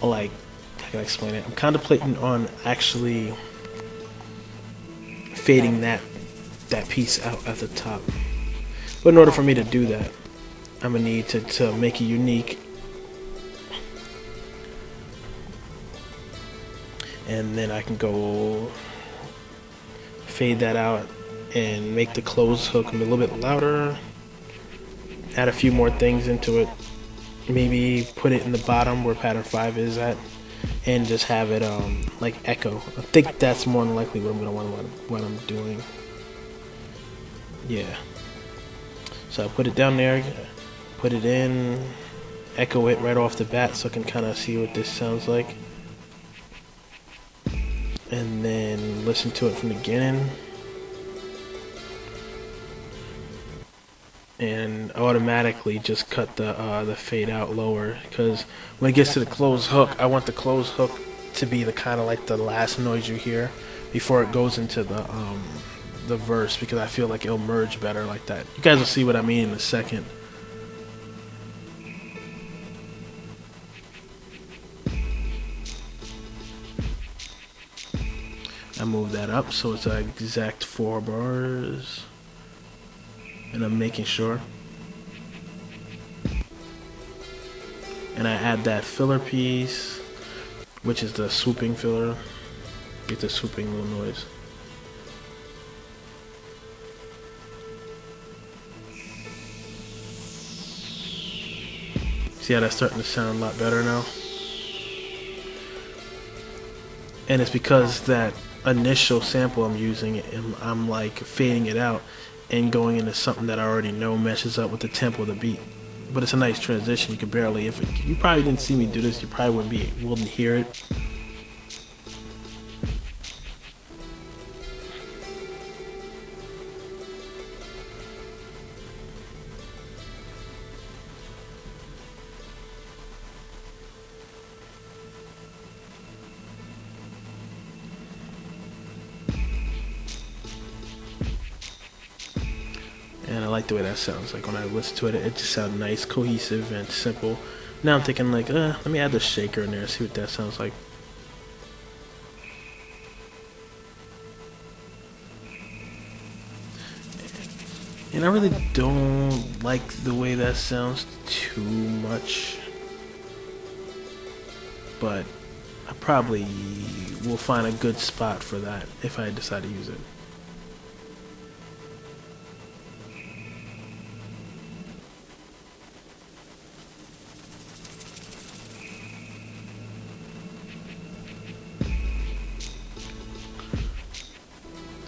like, how can I explain it? I'm contemplating on actually fading that piece out at the top. But in order for me to do that, I'm gonna need to make it unique. And then I can go fade that out and make the close hook a little bit louder. Add a few more things into it. Maybe put it in the bottom where pattern 5 is at, and just have it like echo. I think that's more than likely what I'm gonna want, what I'm doing. Yeah. So I put it down there, put it in, echo it right off the bat so I can kind of see what this sounds like. And then listen to it from the beginning. And automatically just cut the fade out lower, because when it gets to the close hook, I want the close hook to be the kind of like the last noise you hear before it goes into the verse, because I feel like it'll merge better like that. You guys will see what I mean in a second. I move that up so it's an exact 4 bars, and I'm making sure. And I add that filler piece, which is the swooping filler. Get the swooping little noise. See how that's starting to sound a lot better now? And it's because that initial sample I'm using, I'm like fading it out and going into something that I already know meshes up with the tempo of the beat. But it's a nice transition. You could barely, you probably didn't see me do this, you probably wouldn't hear it. And I like the way that sounds. Like when I listen to it, it just sounds nice, cohesive, and simple. Now I'm thinking like, let me add the shaker in there, see what that sounds like. And I really don't like the way that sounds too much, but I probably will find a good spot for that if I decide to use it.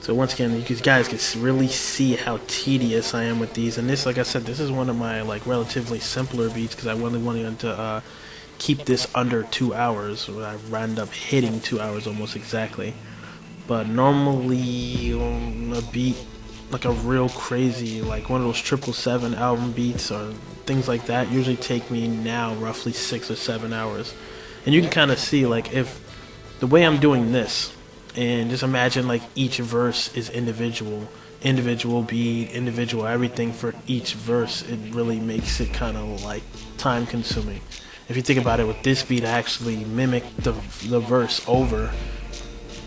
So once again, you guys can really see how tedious I am with these. And this, like I said, this is one of my like relatively simpler beats because I really wanted to keep this under 2 hours. I wound up hitting 2 hours almost exactly. But normally on a beat, like a real crazy, like one of those 777 album beats or things like that, usually take me now roughly 6 or 7 hours. And you can kind of see like if the way I'm doing this, and just imagine like each verse is individual beat, individual everything for each verse. It really makes it kind of like time consuming. If you think about it, with this beat I actually mimic the verse over,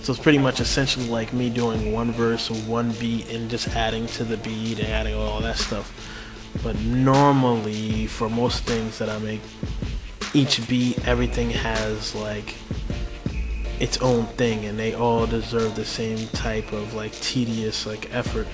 so it's pretty much essentially like me doing one verse or one beat and just adding to the beat and adding all that stuff. But normally for most things that I make, each beat, everything has like its own thing, and they all deserve the same type of like tedious like effort.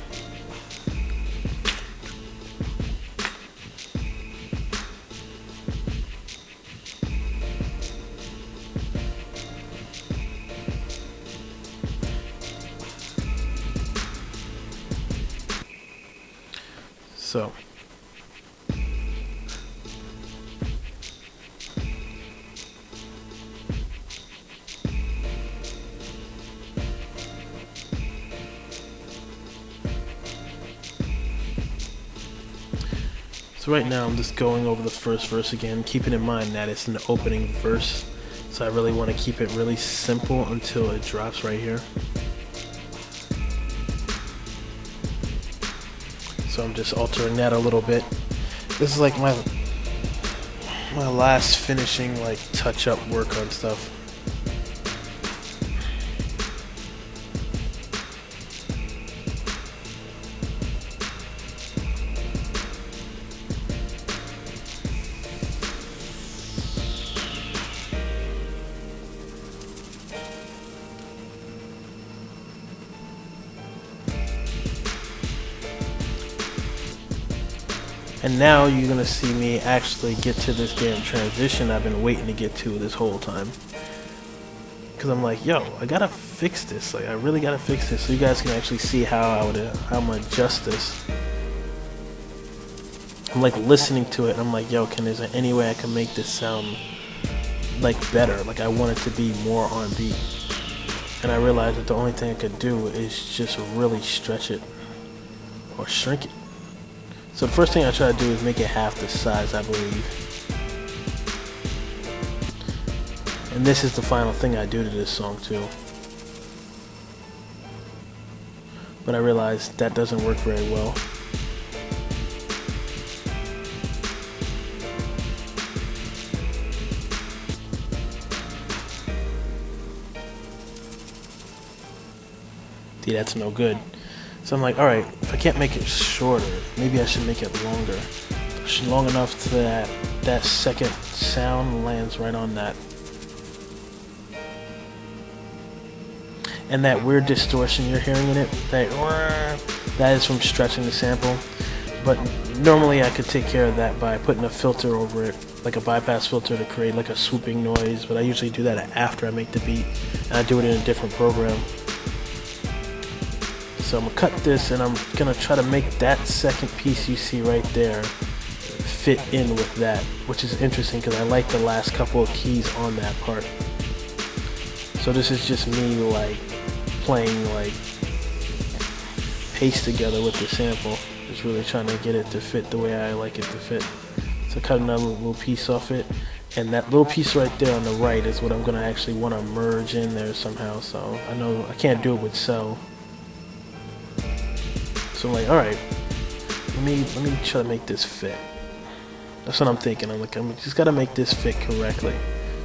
So right now I'm just going over the first verse again, keeping in mind that it's an opening verse. So I really want to keep it really simple until it drops right here. So I'm just altering that a little bit. This is like my last finishing like touch-up work on stuff. And now you're gonna see me actually get to this damn transition I've been waiting to get to this whole time. Cause I'm like, yo, I gotta fix this. Like, I really gotta fix this so you guys can actually see how I'm gonna adjust this. I'm like listening to it and I'm like, yo, is there any way I can make this sound like better? Like I want it to be more on beat. And I realized that the only thing I could do is just really stretch it or shrink it. So the first thing I try to do is make it half the size, I believe. And this is the final thing I do to this song too. But I realized that doesn't work very well. See, that's no good. So I'm like, alright, if I can't make it shorter, maybe I should make it longer. Long enough to that second sound lands right on that. And that weird distortion you're hearing in it, that is from stretching the sample. But normally I could take care of that by putting a filter over it, like a bypass filter to create like a swooping noise. But I usually do that after I make the beat, and I do it in a different program. So I'm gonna cut this and I'm gonna try to make that second piece you see right there fit in with that, which is interesting because I like the last couple of keys on that part. So this is just me like playing like paste together with the sample. Just really trying to get it to fit the way I like it to fit. So cut another little piece off it, and that little piece right there on the right is what I'm gonna actually want to merge in there somehow. So I know I can't do it with cell. So I'm like, alright, let me try to make this fit. That's what I'm thinking. I'm like, I'm just gotta make this fit correctly.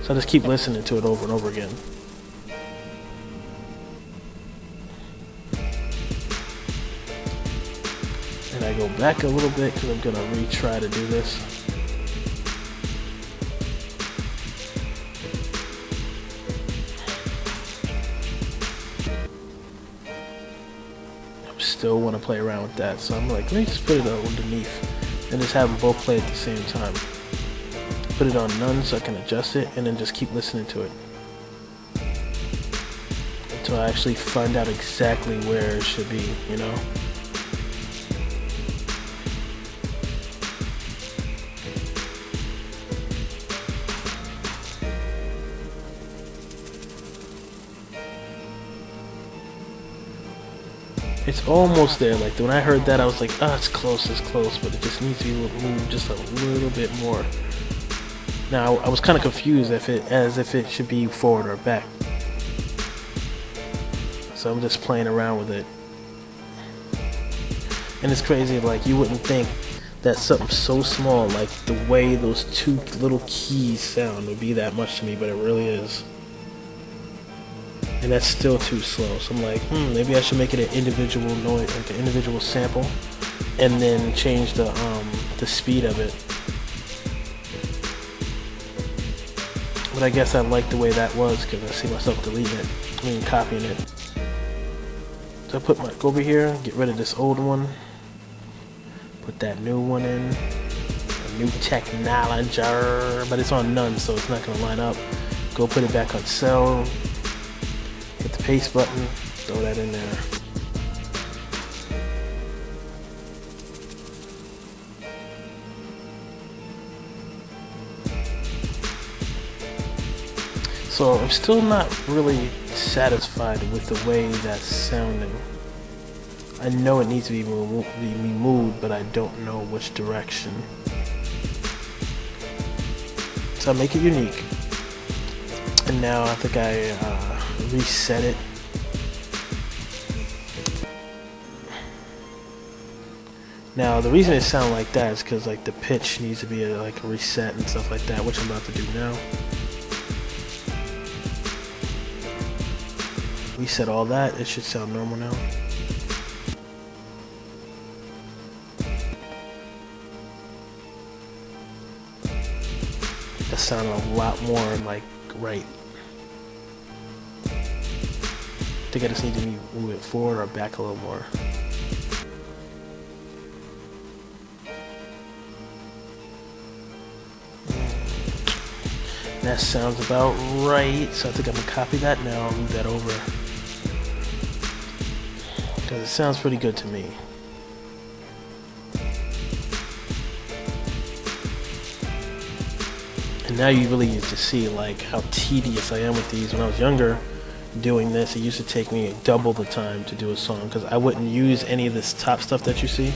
So I just keep listening to it over and over again. And I go back a little bit because I'm gonna retry to do this. Still want to play around with that, so I'm like, let me just put it underneath and just have them both play at the same time. Put it on none so I can adjust it, and then just keep listening to it until I actually find out exactly where it should be, you know? It's almost there. Like when I heard that, I was like, "Ah, it's close, but it just needs to be moved just a little bit more." Now I was kind of confused as if it should be forward or back. So I'm just playing around with it, and it's crazy. Like you wouldn't think that something so small, like the way those two little keys sound, would be that much to me, but it really is. And that's still too slow. So I'm like, maybe I should make it an individual noise, like an individual sample, and then change the speed of it. But I guess I like the way that was because I see myself deleting it, copying it. So I go over here, get rid of this old one, put that new one in, a new technology, but it's on none, so it's not gonna line up. Go put it back on cell. Hit the paste button, throw that in there. So I'm still not really satisfied with the way that's sounding. I know it needs to be moved, but I don't know which direction. So I make it unique. And now I think I reset it. Now the reason it sounds like that is because like the pitch needs to be like a reset and stuff like that, which I'm about to do now. Reset all that, it should sound normal now. That sounded a lot more like right. I think I just need to move it forward or back a little more. That sounds about right, so I think I'm gonna copy that now and move that over. Because it sounds pretty good to me. And now you really get to see like how tedious I am with these. When I was younger doing this, it used to take me double the time to do a song because I wouldn't use any of this top stuff that you see.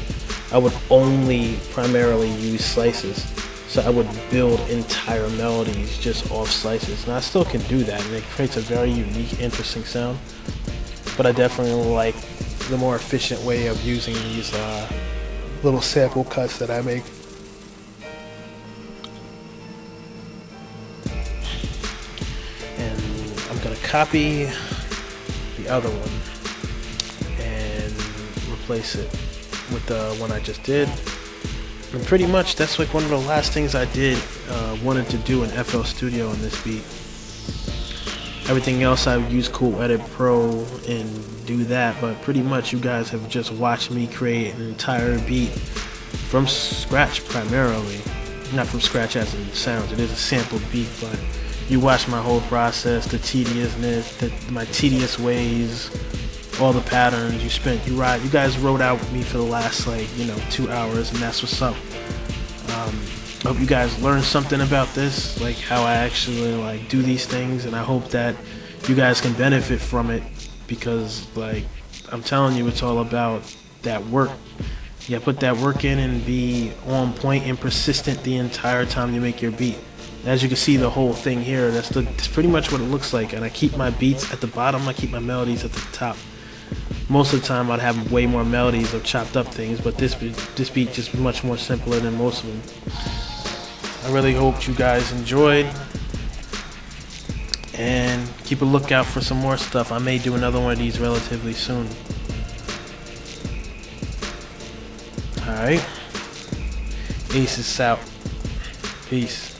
I would only primarily use slices. So I would build entire melodies just off slices. And I still can do that, and it creates a very unique, interesting sound. But I definitely like the more efficient way of using these little sample cuts that I make. And I'm gonna copy the other one and replace it with the one I just did. And pretty much that's like one of the last things I did, wanted to do in FL Studio on this beat. Everything else I would use Cool Edit Pro and do that, but pretty much you guys have just watched me create an entire beat from scratch primarily. Not from scratch as in sounds, it is a sampled beat, but you watched my whole process, the tediousness, my tedious ways, all the patterns you guys rode out with me for the last 2 hours, and that's what's up. I hope you guys learned something about this, like how I actually do these things, and I hope that you guys can benefit from it, because I'm telling you, it's all about that work. You gotta put that work in and be on point and persistent the entire time you make your beat. As you can see, the whole thing here, that's pretty much what it looks like. And I keep my beats at the bottom, I keep my melodies at the top. Most of the time I'd have way more melodies of chopped up things, but this beat just much more simpler than most of them. I really hope you guys enjoyed, and keep a lookout for some more stuff. I may do another one of these relatively soon. Alright, Ace is out. Peace.